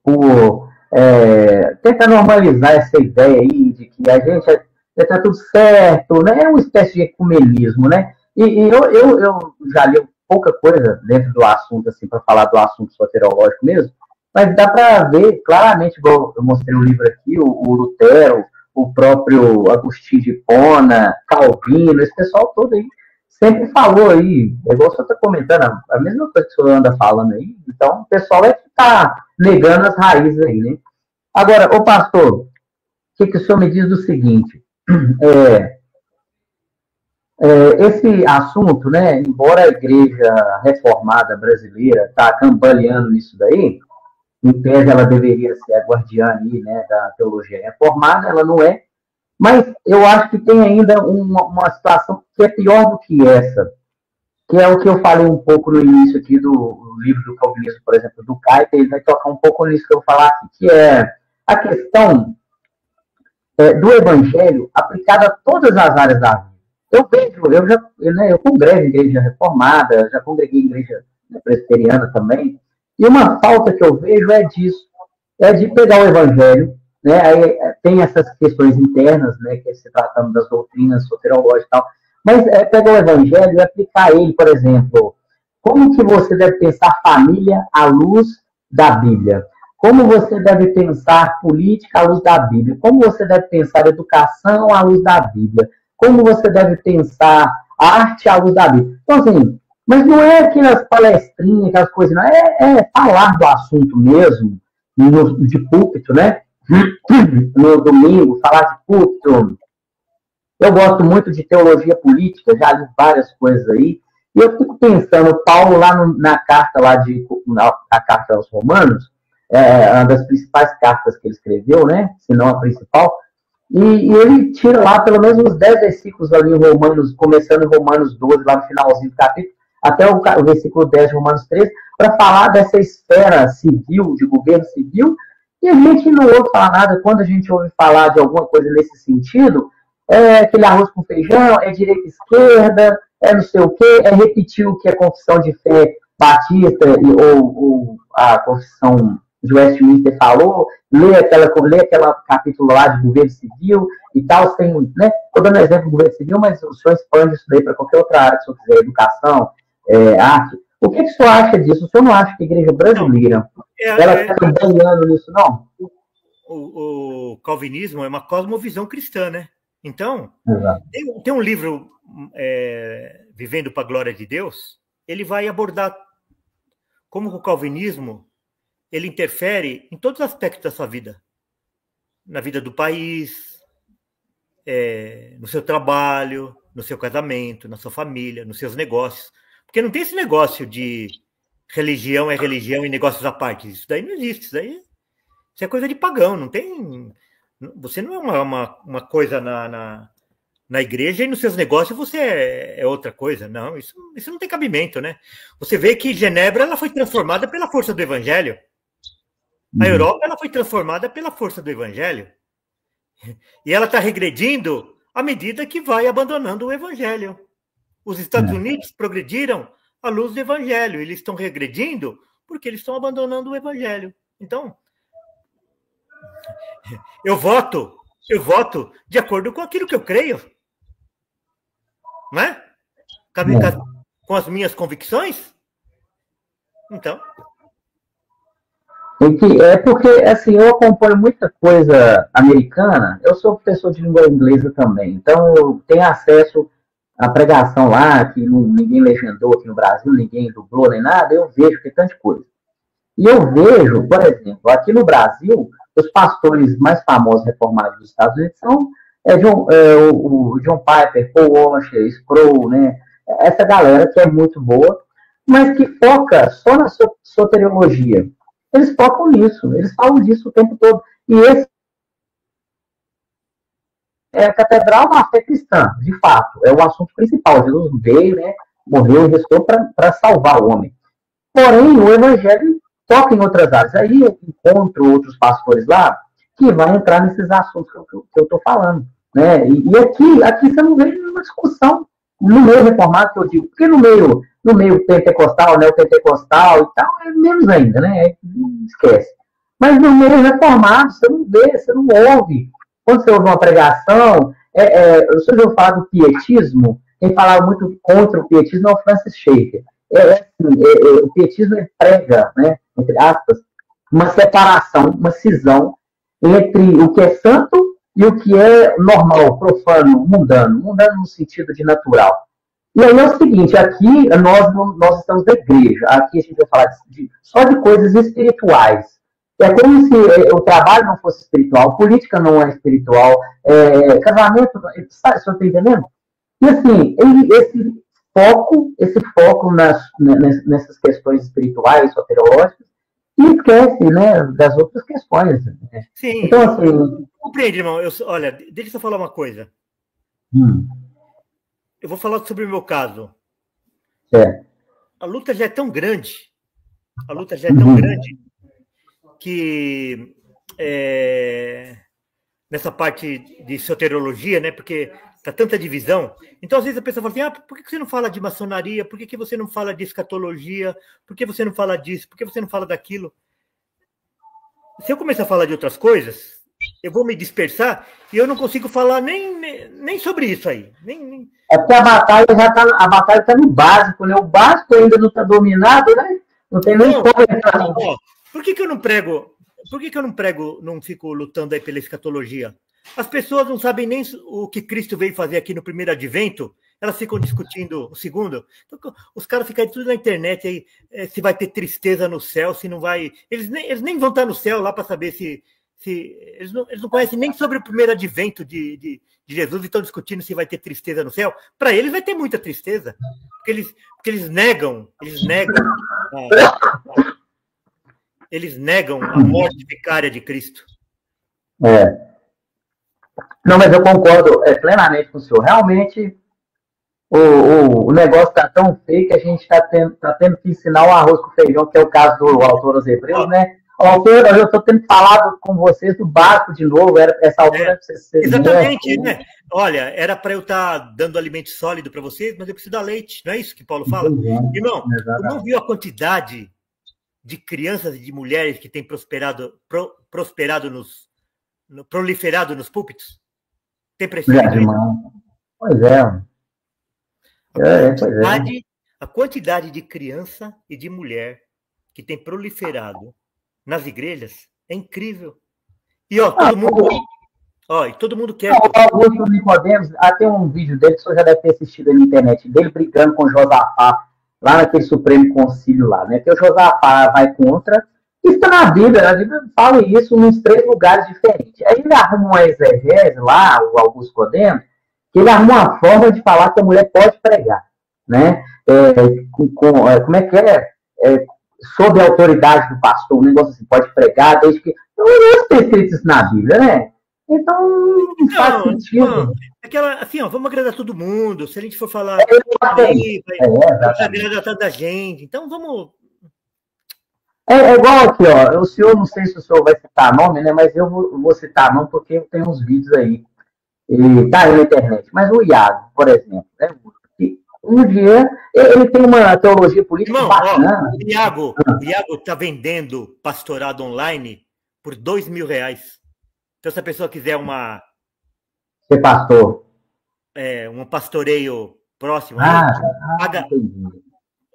por tentar normalizar essa ideia aí de que a gente está tudo certo, né? É uma espécie de ecumenismo, né? E eu já li pouca coisa dentro do assunto, assim, para falar do assunto soteriológico mesmo, mas dá para ver claramente, igual eu mostrei no livro aqui, o Lutero, o próprio Agostinho de Hipona, Calvino, esse pessoal todo aí, sempre falou aí, igual você está comentando, a mesma coisa que o senhor anda falando aí, então o pessoal que está negando as raízes aí, né? Agora, ô pastor, o que o senhor me diz do seguinte, esse assunto, né, embora a igreja reformada brasileira está cambaleando nisso daí, em tese ela deveria ser a guardiã aí, né, da teologia reformada, ela não é, mas eu acho que tem ainda uma situação que é pior do que essa, que é o que eu falei um pouco no início aqui do livro do Calvinismo, por exemplo, do Kuyper, ele vai tocar um pouco nisso que eu vou falar aqui, que é a questão do evangelho aplicado a todas as áreas da vida. Eu vejo, eu congrego em igreja reformada, já congreguei em igreja presbiteriana também, e uma falta que eu vejo é disso, de pegar o evangelho, né, aí tem essas questões internas, né, que se tratando das doutrinas soteriológicas e tal, mas pegar o evangelho e aplicar ele, por exemplo, como que você deve pensar família à luz da Bíblia? Como você deve pensar política à luz da Bíblia? Como você deve pensar educação à luz da Bíblia? Como você deve pensar arte à luz da Bíblia? Então, assim, mas não é aquelas palestrinhas, aquelas coisas, não. É falar do assunto mesmo, de púlpito, né? No domingo, falar de púlpito. Eu gosto muito de teologia política, já li várias coisas aí, e eu fico pensando, Paulo lá na carta a carta aos Romanos, uma das principais cartas que ele escreveu, né? Se não a principal, E ele tira lá pelo menos uns 10 versículos ali em Romanos, começando em Romanos 12, lá no finalzinho do capítulo, até o versículo 10 de Romanos 13, para falar dessa esfera civil, de governo civil, e a gente não ouve falar nada. Quando a gente ouve falar de alguma coisa nesse sentido, é aquele arroz com feijão, é direita e esquerda, é não sei o quê, é repetir o que a confissão de fé batista ou a confissão de Westminster falou, lê aquela capítulo lá de governo civil e tal, tem, né? Estou dando exemplo do governo civil, mas o senhor expande isso daí para qualquer outra área, se o senhor quiser, educação, arte. O que o senhor acha disso? O senhor não acha que a igreja brasileira ela está ganhando nisso, não? O calvinismo é uma cosmovisão cristã, né? Então, tem um livro, Vivendo para a Glória de Deus, ele vai abordar como o calvinismo ele interfere em todos os aspectos da sua vida. Na vida do país, no seu trabalho, no seu casamento, na sua família, nos seus negócios. Porque não tem esse negócio de religião é religião e negócios à parte. Isso daí não existe. Isso é coisa de pagão. Não tem... Você não é uma coisa na igreja e nos seus negócios você é outra coisa. Não, isso não tem cabimento, né? Você vê que Genebra ela foi transformada pela força do evangelho. A Europa ela foi transformada pela força do evangelho. E ela está regredindo à medida que vai abandonando o evangelho. Os Estados Unidos progrediram à luz do evangelho. Eles estão regredindo porque eles estão abandonando o evangelho. Então, eu voto de acordo com aquilo que eu creio. Não é? Com as minhas convicções. Então... É porque, assim, eu acompanho muita coisa americana, eu sou professor de língua inglesa também, então eu tenho acesso à pregação lá, que ninguém legendou aqui no Brasil, ninguém dublou nem nada, eu vejo que tem tanta coisa. E eu vejo, por exemplo, aqui no Brasil, os pastores mais famosos reformados dos Estados Unidos são o John Piper, Paul Washer, Sproul, né? Essa galera que é muito boa, mas que foca só na soteriologia. Eles focam nisso, eles falam disso o tempo todo. E esse é a catedral da fé cristã, de fato, é o assunto principal. Jesus veio, né, morreu e restou para salvar o homem. Porém, o evangelho toca em outras áreas. Aí eu encontro outros pastores lá que vão entrar nesses assuntos que eu estou falando. Né? E aqui você não vê nenhuma discussão no meio reformado, que eu digo, porque no meio pentecostal, neopentecostal e tal, é menos ainda, né? Esquece. Mas no meio reformado, você não vê, você não ouve. Quando você ouve uma pregação, o senhor já falar do pietismo, quem falava muito contra o pietismo é o Francis Schaeffer. O pietismo prega, né, entre aspas, uma separação, uma cisão entre o que é santo e o que é normal, profano, mundano no sentido de natural. E aí é o seguinte, aqui nós estamos na igreja, aqui a gente vai falar só de coisas espirituais. É como se o trabalho não fosse espiritual, política não é espiritual, casamento, você está entendendo? E assim, esse foco nessas questões espirituais, soteriológicas, e esquece, né, das outras questões. Né? Sim, então, assim... Compreende, irmão. Olha, deixa eu falar uma coisa. Eu vou falar sobre o meu caso. A luta já é tão grande, que nessa parte de soteriologia, né, porque tá tanta divisão. Então, às vezes, a pessoa fala assim, por que você não fala de maçonaria? Por que você não fala de escatologia? Por que você não fala disso? Por que você não fala daquilo? Se eu começar a falar de outras coisas, eu vou me dispersar e eu não consigo falar nem sobre isso aí. É porque a batalha está no básico, né? O básico ainda não está dominado, né? Não tem nem como entrar. Por que eu não prego? Por que eu não prego, não fico lutando aí pela escatologia? As pessoas não sabem nem o que Cristo veio fazer aqui no primeiro advento, elas ficam discutindo o segundo. Então, os caras ficam tudo na internet aí, se vai ter tristeza no céu, se não vai. Eles nem vão estar no céu lá para saber se eles não conhecem nem sobre o primeiro advento de Jesus e estão discutindo se vai ter tristeza no céu. Para eles vai ter muita tristeza, porque eles negam a morte vicária de Cristo. Não, mas eu concordo plenamente com o senhor. Realmente, o negócio está tão feio que a gente está tendo que ensinar o arroz com feijão, que é o caso do autor aos Hebreus, né? Autor, eu estou tendo falado com vocês do barco de novo, essa altura precisa ser. Exatamente, né? Olha, era para eu estar dando alimento sólido para vocês, mas eu preciso dar leite. Não é isso que Paulo fala? Irmão, tu não viu a quantidade de crianças e de mulheres que têm proliferado nos púlpitos? Tem percebido isso? Pois é. A quantidade de criança e de mulher que tem proliferado nas igrejas é incrível. E todo mundo quer. Augusto Nicodemos, tem um vídeo dele que o senhor já deve ter assistido na internet, dele brigando com Josafá, lá naquele Supremo Concílio lá, né? Que o Josafá vai contra. Isso está na Bíblia, a Bíblia fala isso nos 3 lugares diferentes. Aí ele arruma uma exegese lá, o Augusto Nicodemos, que ele arruma uma forma de falar que a mulher pode pregar, né? Como é que sob a autoridade do pastor, um negócio assim, pode pregar, desde que... Não está escrito isso na Bíblia, né? Então, não faz sentido. Assim, vamos agradar todo mundo. Se a gente for falar... vai agradar tanta gente. Então, vamos... É igual aqui, ó. O senhor, não sei se o senhor vai citar nome, né? Mas eu vou citar nome porque eu tenho uns vídeos aí. Tá aí na internet. Mas o Iago, por exemplo, né? Um dia, ele tem uma teologia política bacana. O Iago está vendendo pastorado online por R$2.000. Então, se a pessoa quiser ser pastor. Um pastoreio próximo, paga.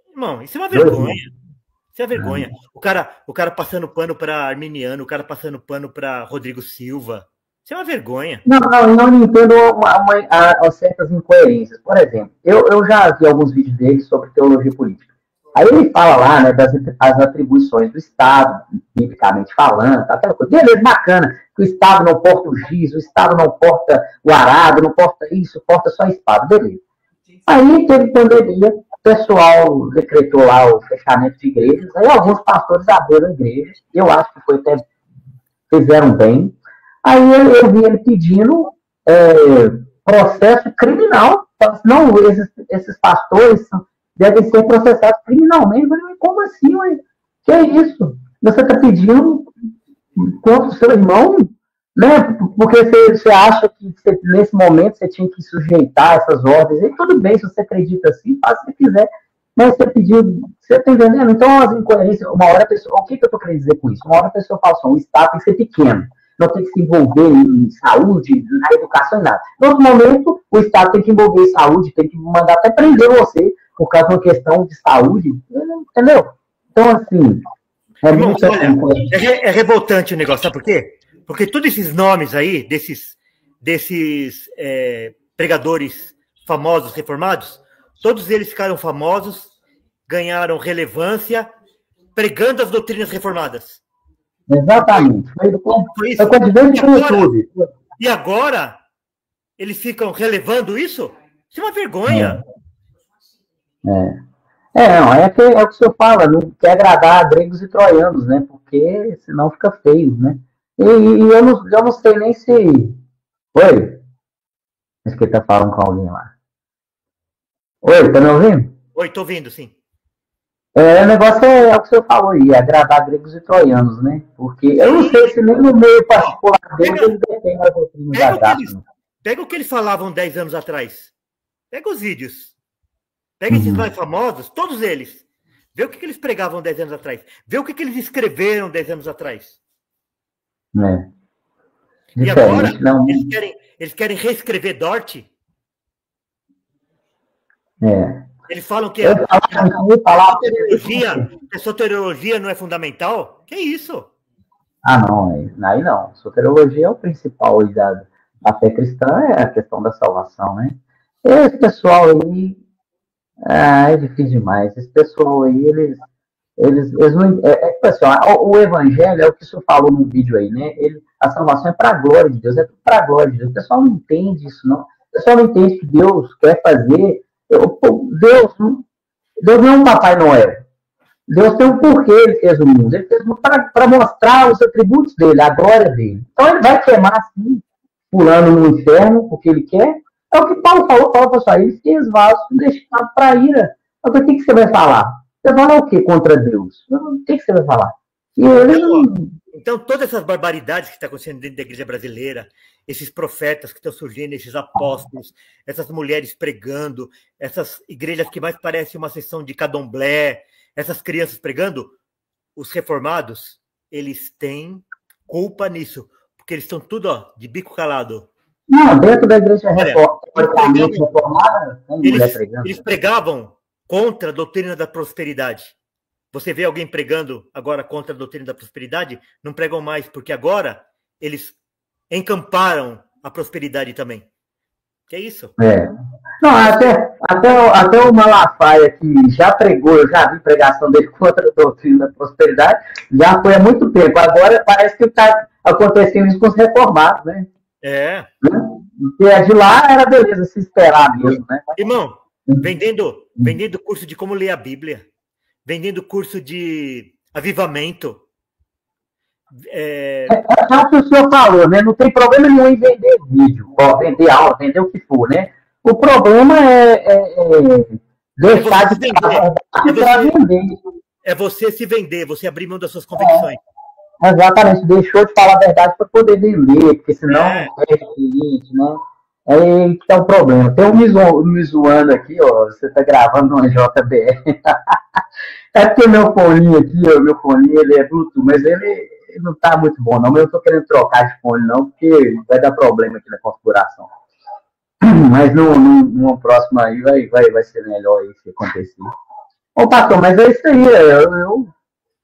Irmão, isso é uma vergonha. Isso é vergonha. O cara passando pano para Arminiano, o cara passando pano para Rodrigo Silva. Isso é uma vergonha. Não entendo certas incoerências. Por exemplo, eu já vi alguns vídeos dele sobre teologia política. Aí ele fala lá, né, das atribuições do Estado, biblicamente falando, aquela coisa. Beleza, bacana, que o Estado não porta o giz, o Estado não porta o arado, não porta isso, porta só a espada. Beleza. Aí teve pandemia, o pessoal decretou lá o fechamento de igrejas, aí alguns pastores abriram igrejas, eu acho que foi até fizeram bem. Aí eu vi ele pedindo processo criminal. Não, esses pastores devem ser processados criminalmente. Eu falei, como assim, ué? Que é isso? Você está pedindo contra o seu irmão? Né? Porque você acha que nesse momento você tinha que sujeitar essas ordens. E tudo bem, se você acredita assim, faça o que quiser. Mas você pediu, você está entendendo? Então, as incoerências, uma hora a pessoa, o que eu estou querendo dizer com isso? Uma hora a pessoa fala assim, o Estado tem que ser pequeno. Não tem que se envolver em saúde, na educação, nada. No outro momento, o Estado tem que envolver em saúde, tem que mandar até prender você por causa de uma questão de saúde, entendeu? Então, assim, é revoltante o negócio, sabe por quê? Porque todos esses nomes aí, desses pregadores famosos, reformados, todos eles ficaram famosos, ganharam relevância, pregando as doutrinas reformadas. Exatamente. Foi coadjuvante no YouTube. E agora, eles ficam relevando isso? Isso é uma vergonha. É o que o senhor fala, não quer agradar gregos e troianos, né? Porque senão fica feio, né? E eu não sei nem se... Oi? Acho que ele tá falando com alguém lá. Oi, tá me ouvindo? Oi, tô ouvindo, sim. O negócio é o que o senhor falou aí, agradar gregos e troianos, né? Porque eu não sei se nem no meio particular dele ele detém a doutrina da graça. Pega o que eles falavam 10 anos atrás. Pega os vídeos. Pega esses mais famosos, todos eles. Vê o que eles pregavam 10 anos atrás. Vê o que eles escreveram 10 anos atrás. E agora, eles querem reescrever Dort. Eles falam que a soteriologia não é fundamental? Que isso? Não, aí não. Soteriologia é o principal da fé cristã, é a questão da salvação, né? Esse pessoal aí, é difícil demais. Esse pessoal aí, eles não... pessoal, o evangelho é o que o senhor falou no vídeo aí, né? A salvação é para a glória de Deus, é para a glória de Deus. O pessoal não entende isso, não. O pessoal não entende que Deus quer fazer... Deus não é um Papai Noel. Deus tem um porquê ele fez o mundo. Ele fez para mostrar os atributos dele, a glória dele. Então ele vai queimar assim. pulando no inferno porque ele quer. É o que Paulo falou, Paulo falou eles têm os vasos destinados para a ira. Então, o que você vai falar? Você vai falar o que contra Deus? O que você vai falar? E eles então, todas essas barbaridades que estão acontecendo dentro da igreja brasileira, esses profetas que estão surgindo, esses apóstolos, essas mulheres pregando, essas igrejas que mais parecem uma sessão de candomblé, essas crianças pregando, os reformados, eles têm culpa nisso, porque eles estão tudo de bico calado. Não, dentro da igreja reformada, eles pregavam contra a doutrina da prosperidade. Você vê alguém pregando agora contra a doutrina da prosperidade? Não pregam mais, porque agora eles encamparam a prosperidade também. Que é isso? Não, até o Malafaia, que já pregou, eu já vi pregação dele contra a doutrina da prosperidade, já foi há muito tempo. Agora parece que está acontecendo isso com os reformados, né? Porque de lá era beleza se esperar mesmo, né? Irmão, vendendo curso de como ler a Bíblia, vendendo curso de avivamento. É o que o senhor falou, né? Não tem problema nenhum em vender vídeo, vender aula, vender o que for, né? O problema é deixar de vender. É você se vender, você abrir mão das suas convicções. Exatamente, deixou de falar a verdade para poder vender, porque senão perde o cliente, né? É aí que tá o problema. Tem um me zoando aqui, ó. Você tá gravando no JBL. É porque meu fone aqui, meu fone, ele é Bluetooth, mas ele não tá muito bom, não. Mas eu tô querendo trocar de fone, não, porque vai dar problema aqui na configuração. Mas numa próxima aí vai ser melhor aí se acontecer. Ô, pastor, mas é isso aí.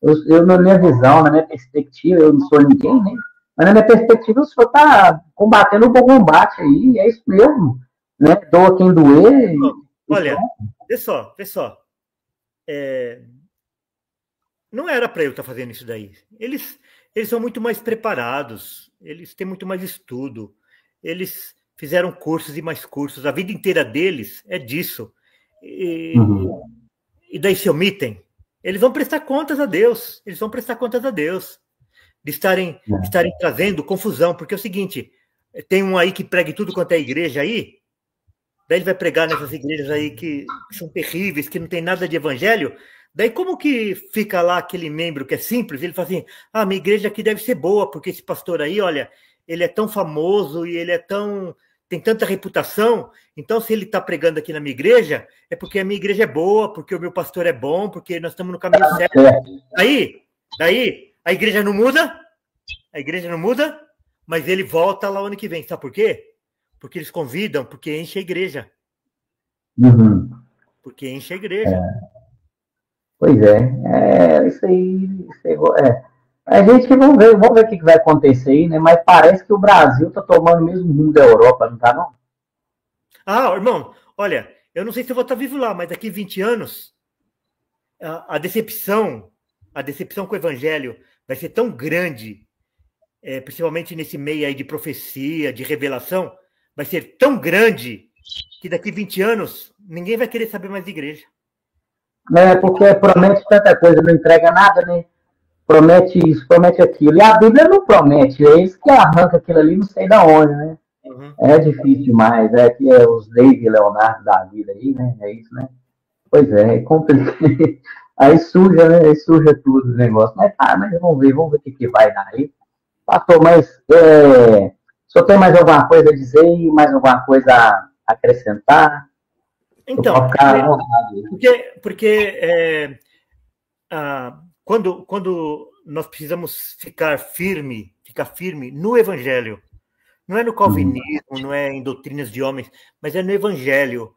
Eu, na minha visão, na minha perspectiva, eu não sou ninguém, né? Mas na minha perspectiva, o senhor está combatendo o bom combate aí, é isso mesmo. Né? Doa quem doer. Olha, vê só. Não era para eu estar fazendo isso daí. Eles são muito mais preparados, eles têm muito mais estudo, eles fizeram cursos e mais cursos, a vida inteira deles é disso. E daí se omitem. Eles vão prestar contas a Deus. De estarem trazendo confusão, porque é o seguinte, tem um aí que prega tudo quanto é igreja aí, daí ele vai pregar nessas igrejas aí que são terríveis, que não tem nada de evangelho, daí como que fica lá aquele membro que é simples, ele fala assim, minha igreja aqui deve ser boa, porque esse pastor aí, olha, ele é tão famoso e ele tem tanta reputação, então se ele está pregando aqui na minha igreja, é porque a minha igreja é boa, porque o meu pastor é bom, porque nós estamos no caminho certo. Daí a igreja não muda, mas ele volta lá o ano que vem. Sabe por quê? Porque eles convidam, porque enche a igreja. Porque enche a igreja. Pois é. Isso aí. A gente vamos ver o que vai acontecer aí, né? Mas parece que o Brasil está tomando o mesmo rumo da Europa, não está, não? Irmão, olha, eu não sei se eu vou estar vivo lá, mas daqui 20 anos, a decepção com o evangelho vai ser tão grande, principalmente nesse meio aí de profecia, de revelação, vai ser tão grande que daqui 20 anos ninguém vai querer saber mais de igreja. Porque promete tanta coisa, não entrega nada, né? Promete isso, promete aquilo. E a Bíblia não promete, é isso que arranca aquilo ali, não sei de onde, né? É difícil demais, que é os David Leonardo da vida aí, né? É isso, né? Pois é complicado. Aí suja, né? Aí suja tudo o negócio. Mas vamos ver o que vai dar aí. Pastor, mas só tem mais alguma coisa a dizer e mais alguma coisa a acrescentar? Então, porque quando nós precisamos ficar firme no Evangelho, não é no calvinismo, não é em doutrinas de homens, mas é no Evangelho,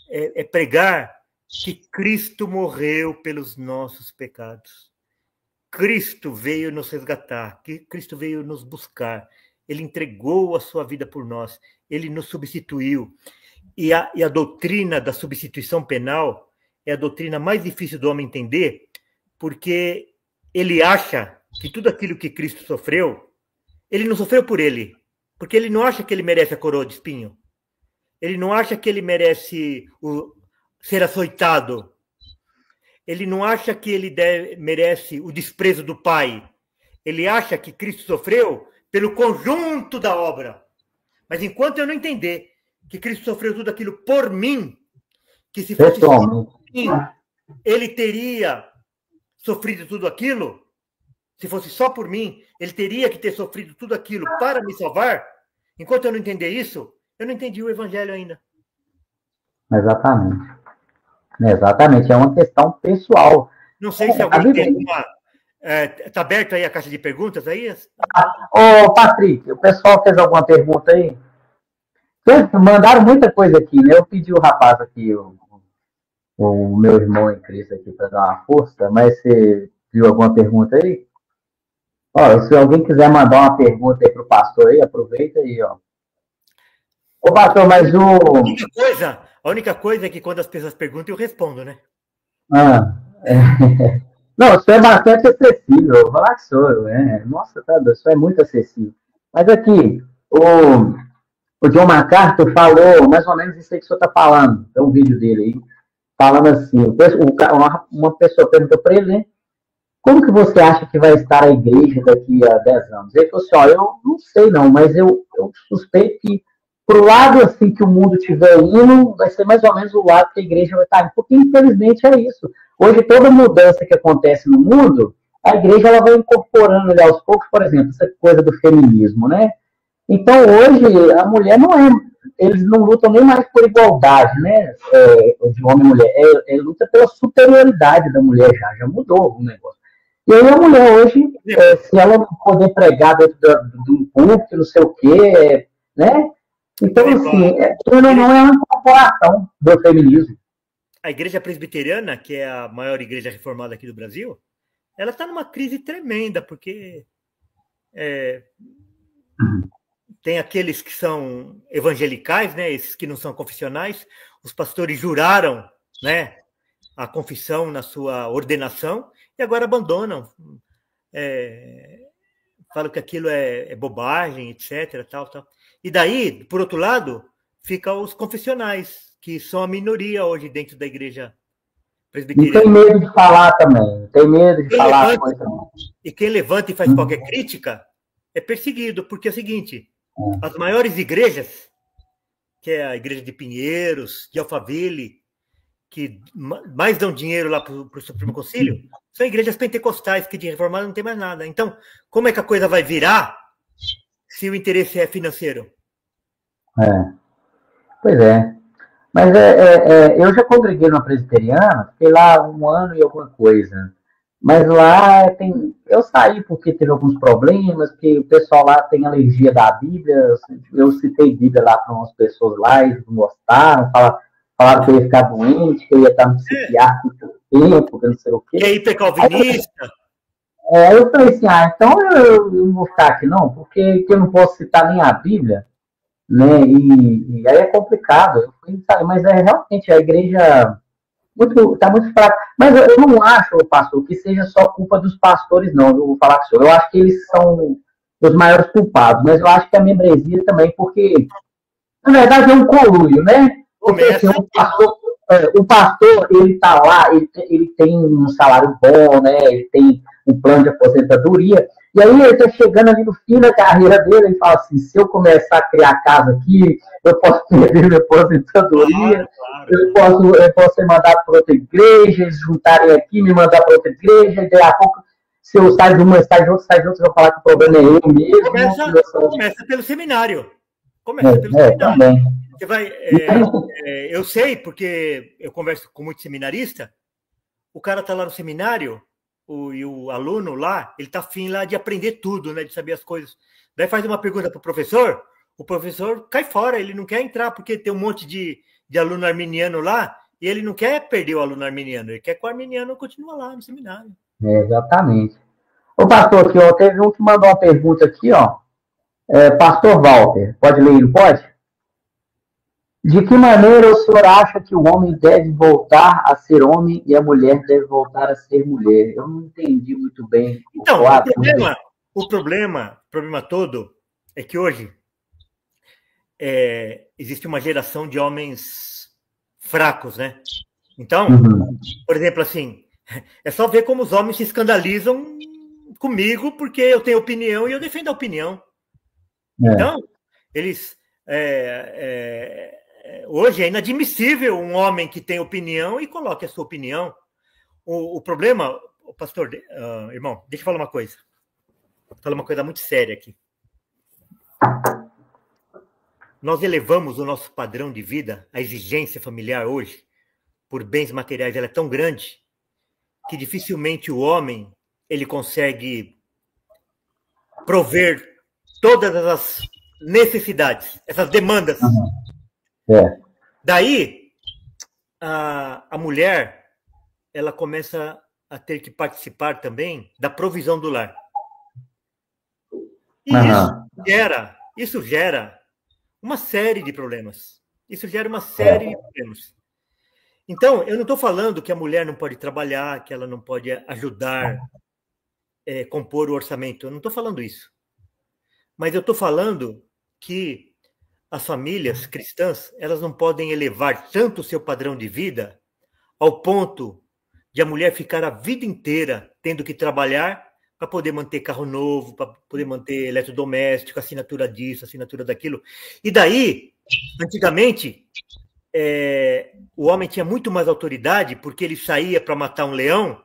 é pregar que Cristo morreu pelos nossos pecados. Cristo veio nos resgatar, Cristo veio nos buscar, ele entregou a sua vida por nós, ele nos substituiu. E a doutrina da substituição penal é a doutrina mais difícil do homem entender, porque ele acha que tudo aquilo que Cristo sofreu, ele não sofreu por ele, porque ele não acha que ele merece a coroa de espinho. Ele não acha que ele merece ser açoitado. Ele não acha que ele merece o desprezo do Pai. Ele acha que Cristo sofreu pelo conjunto da obra. Mas enquanto eu não entender que Cristo sofreu tudo aquilo por mim, que se fosse só por mim, ele teria sofrido tudo aquilo, se fosse só por mim, ele teria que ter sofrido tudo aquilo para me salvar. Enquanto eu não entender isso, eu não entendi o evangelho ainda. Exatamente. Exatamente, é uma questão pessoal. Não sei se alguém tem alguma... Está aberto aí a caixa de perguntas aí? Ô, Patrick, o pessoal fez alguma pergunta aí? Mandaram muita coisa aqui, né? Eu pedi o rapaz aqui, o meu irmão em Cristo aqui, para dar uma força, mas você viu alguma pergunta aí? Ó, se alguém quiser mandar uma pergunta aí pro pastor aí, aproveita aí, ó. Ô, pastor, mas A única coisa é que quando as pessoas perguntam, eu respondo, né? Não, isso é bastante acessível, eu vou falar que sou, nossa, tá, isso é muito acessível. Mas aqui, o John MacArthur falou mais ou menos isso aí que o senhor está falando, tem um vídeo dele aí, falando assim, uma pessoa perguntou para ele, né, como que você acha que vai estar a igreja daqui a 10 anos? Ele falou assim, ó, eu não sei não, mas eu suspeito que pro lado assim que o mundo estiver indo, vai ser mais ou menos o lado que a igreja vai estar indo, porque infelizmente é isso. Hoje toda mudança que acontece no mundo, a igreja ela vai incorporando ali aos poucos, por exemplo, essa coisa do feminismo, né? Então hoje a mulher não é, eles não lutam nem mais por igualdade, né? De homem e mulher, luta pela superioridade da mulher já mudou o negócio. E aí a mulher hoje, se ela não poder pregar dentro de um púlpito, não sei o quê, né? Então, assim, não é uma incorporação do feminismo. A igreja presbiteriana, que é a maior igreja reformada aqui do Brasil, ela está numa crise tremenda, porque tem aqueles que são evangelicais, né? Esses que não são confessionais, os pastores juraram, né, a confissão na sua ordenação e agora abandonam. Falam que aquilo é bobagem, etc. Tal. E daí, por outro lado, ficam os confessionais, que são a minoria hoje dentro da igreja presbiteriana. E tem medo de falar também. Tem medo de falar. E quem levanta e faz qualquer crítica é perseguido, porque é o seguinte, as maiores igrejas, que é a igreja de Pinheiros, de Alphaville, que mais dão dinheiro lá para o Supremo Conselho, são igrejas pentecostais, que de reformada não tem mais nada. Então, como é que a coisa vai virar se o interesse é financeiro? Pois é. Mas eu já congreguei numa presbiteriana, fiquei lá 1 ano e alguma coisa. Mas lá eu saí porque teve alguns problemas, porque o pessoal lá tem alergia da Bíblia. Eu citei Bíblia lá para umas pessoas lá, eles não gostaram, falaram que eu ia ficar doente, que eu ia estar no psiquiatra muito tempo, que não sei o quê. E aí, hipercalvinista? Eu falei assim, então eu não vou ficar aqui não, porque eu não posso citar nem a Bíblia, né? E aí é complicado. Eu fui, mas realmente a igreja está muito fraca. Mas eu não acho, pastor, que seja só culpa dos pastores, não. Eu vou falar com o senhor. Eu acho que eles são os maiores culpados, mas eu acho que a membresia também, porque na verdade é um conluio, né? Porque assim, o pastor, ele está lá, ele tem um salário bom, né? Ele tem um plano de aposentadoria, e aí ele está chegando ali no fim da carreira dele e fala assim, se eu começar a criar casa aqui, eu posso perder minha aposentadoria, claro. Eu posso ser mandado para outra igreja, eles juntarem aqui, me mandar para outra igreja, e daí a pouco, se eu saio de uma, sai de outra, eu vou falar que o problema é eu mesmo. Começa pelo seminário. Começa pelo seminário. Também. Você vai, eu sei, porque eu converso com muito seminarista, o cara está lá no seminário, e o aluno lá, ele está afim lá de aprender tudo, né, de saber as coisas. Daí faz uma pergunta para o professor cai fora, ele não quer entrar, porque tem um monte de aluno arminiano lá, e ele não quer perder o aluno arminiano, ele quer que o arminiano continue lá no seminário. Exatamente. Ô, pastor, aqui, ó, teve um que mandou uma pergunta aqui, ó. Pastor Walter, pode ler, não pode? De que maneira o senhor acha que o homem deve voltar a ser homem e a mulher deve voltar a ser mulher? Eu não entendi muito bem. Então, o problema todo é que hoje existe uma geração de homens fracos, né? Então, por exemplo, assim, é só ver como os homens se escandalizam comigo porque eu tenho opinião e eu defendo a opinião. Então, eles... Hoje é inadmissível um homem que tem opinião e coloque a sua opinião. O problema, pastor, irmão, deixa eu falar uma coisa. Vou falar uma coisa muito séria aqui. Nós elevamos o nosso padrão de vida, a exigência familiar hoje, por bens materiais, ela é tão grande que dificilmente o homem ele consegue prover todas as necessidades, essas demandas. Daí, a mulher ela começa a ter que participar também da provisão do lar. E isso gera uma série de problemas. Isso gera uma série de problemas. Então, eu não estou falando que a mulher não pode trabalhar, que ela não pode ajudar, compor o orçamento. Eu não estou falando isso. Mas eu estou falando que as famílias cristãs elas não podem elevar tanto o seu padrão de vida ao ponto de a mulher ficar a vida inteira tendo que trabalhar para poder manter carro novo, para poder manter eletrodoméstico, assinatura disso, assinatura daquilo. E daí, antigamente, o homem tinha muito mais autoridade porque ele saía para matar um leão.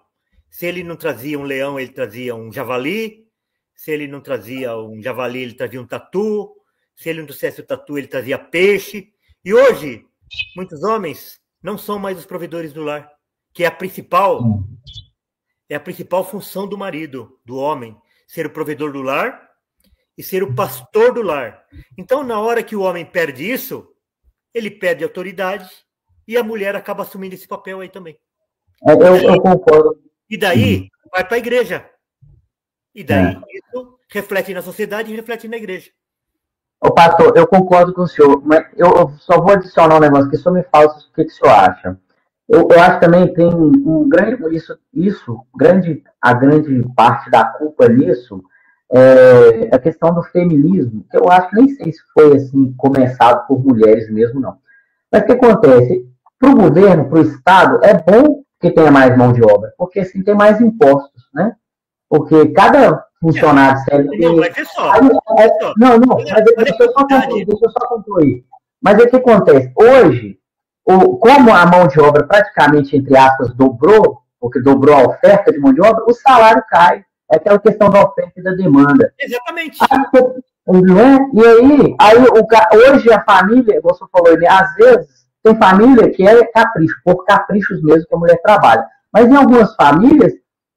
Se ele não trazia um leão, ele trazia um javali. Se ele não trazia um javali, ele trazia um tatu. Se ele não trouxesse o tatu, ele trazia peixe. E hoje, muitos homens não são mais os provedores do lar, que é a principal função do marido, do homem, ser o provedor do lar e ser o pastor do lar. Então, na hora que o homem perde isso, ele perde autoridade e a mulher acaba assumindo esse papel aí também. Eu concordo. E daí, vai para a igreja. E daí, isso reflete na sociedade e reflete na igreja. Ô, pastor, eu concordo com o senhor, mas eu só vou adicionar um negócio que o senhor me fala o que o senhor acha. Eu acho que também tem um grande a grande parte da culpa nisso é a questão do feminismo, que eu acho que nem sei se foi assim começado por mulheres mesmo, não. Mas o que acontece? Para o governo, para o Estado, é bom que tenha mais mão de obra, porque assim tem mais impostos, né? Porque cada funcionário CLT... Não, mas é só. Deixa eu só concluir. Mas o que acontece? Hoje, como a mão de obra praticamente, entre aspas, dobrou, porque dobrou a oferta de mão de obra, o salário cai. É aquela questão da oferta e da demanda. Exatamente. E aí hoje a família, você falou, às vezes, tem família que é capricho, por caprichos mesmo que a mulher trabalha. Mas em algumas famílias,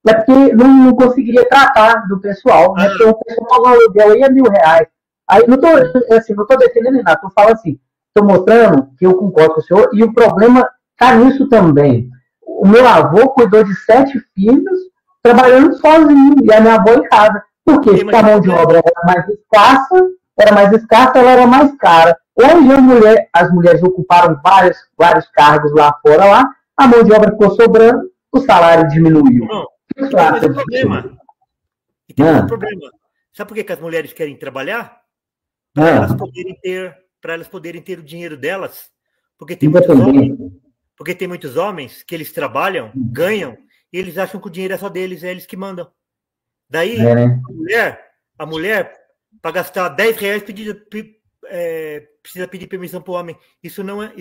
é porque não conseguiria tratar do pessoal, né? Porque o pessoal o aluguel aí é R$1.000. Aí não estou defendendo nada, estou falando assim, estou mostrando que eu concordo com o senhor, e o problema está nisso também. O meu avô cuidou de 7 filhos, trabalhando sozinho, e a minha avó em casa. Por quê? Porque a mão de obra era mais escassa, ela era mais cara. Hoje as mulheres ocuparam vários cargos lá fora, a mão de obra ficou sobrando, o salário diminuiu. Tem um problema. E tem um problema. Sabe por que as mulheres querem trabalhar? Para elas poderem ter o dinheiro delas. Porque tem muitos homens que eles trabalham, ganham, e eles acham que o dinheiro é só deles, é eles que mandam. Daí, a mulher para gastar R$10, precisa pedir permissão para o homem. Isso não é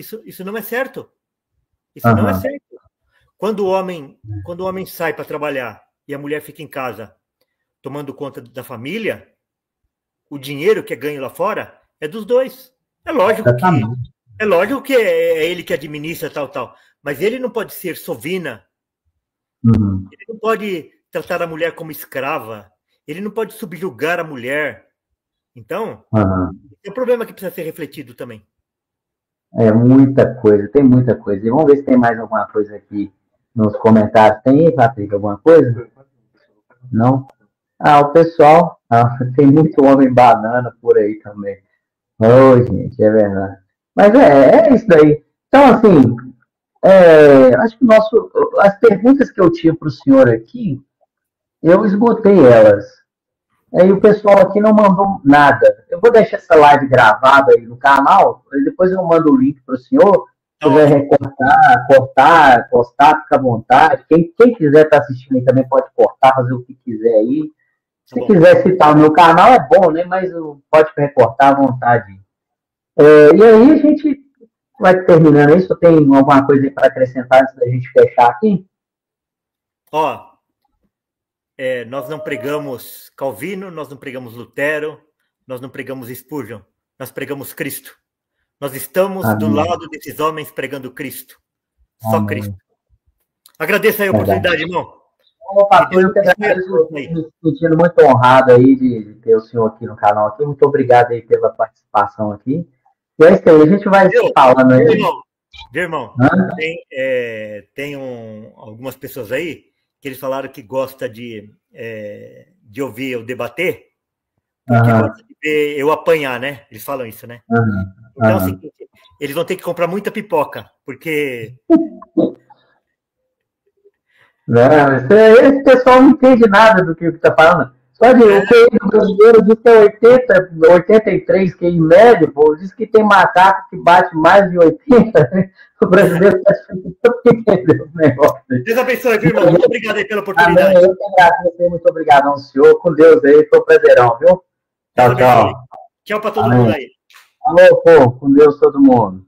certo. Isso não é certo. Quando o homem sai para trabalhar e a mulher fica em casa tomando conta da família, o dinheiro que é ganho lá fora é dos dois. É lógico que é ele que administra tal, mas ele não pode ser sovina. Ele não pode tratar a mulher como escrava. Ele não pode subjugar a mulher. Então, é um problema que precisa ser refletido também. É muita coisa, tem muita coisa. E vamos ver se tem mais alguma coisa aqui nos comentários. Tem aí, Patrick, alguma coisa? Não? O pessoal, tem muito homem banana por aí também. Gente, é verdade. Mas é isso daí. Então, assim, acho que as perguntas que eu tinha para o senhor aqui, eu esgotei elas. Aí o pessoal aqui não mandou nada. Eu vou deixar essa live gravada aí no canal, depois eu mando o link para o senhor. Se quiser recortar, cortar, postar, fica à vontade. Quem quiser estar assistindo aí também pode cortar, fazer o que quiser aí. Se quiser citar o meu canal, é bom, né? Mas pode recortar à vontade. E aí a gente vai terminando isso. Tem alguma coisa para acrescentar antes da gente fechar aqui? Ó, nós não pregamos Calvino, nós não pregamos Lutero, nós não pregamos Spurgeon, nós pregamos Cristo. Nós estamos do lado desses homens pregando Cristo. Só Cristo. Agradeço aí a oportunidade, irmão. Ô, pastor, eu que agradeço, me sentindo muito honrado aí de ter o senhor aqui no canal. Aqui. Muito obrigado aí pela participação aqui. E é isso aí, a gente vai falando aí. Irmão, tem algumas pessoas aí que eles falaram que gosta de ouvir eu debater, porque gosta de ver eu apanhar, né? Eles falam isso, né? Então é o seguinte, eles vão ter que comprar muita pipoca, porque... Não, esse pessoal não entende nada do que está falando. Só de o QI do brasileiro diz que é 83 QI médio, pô, diz que tem macaco que bate mais de 80, né? O brasileiro está difícil entender os negócios. Deus abençoe, irmão. Muito obrigado aí pela oportunidade. Eu que agradeço, muito obrigado ao senhor. Com Deus aí, foi um prazerão, viu? Tchau, tchau. Tchau para todo mundo aí. Alô, pô, com Deus todo mundo.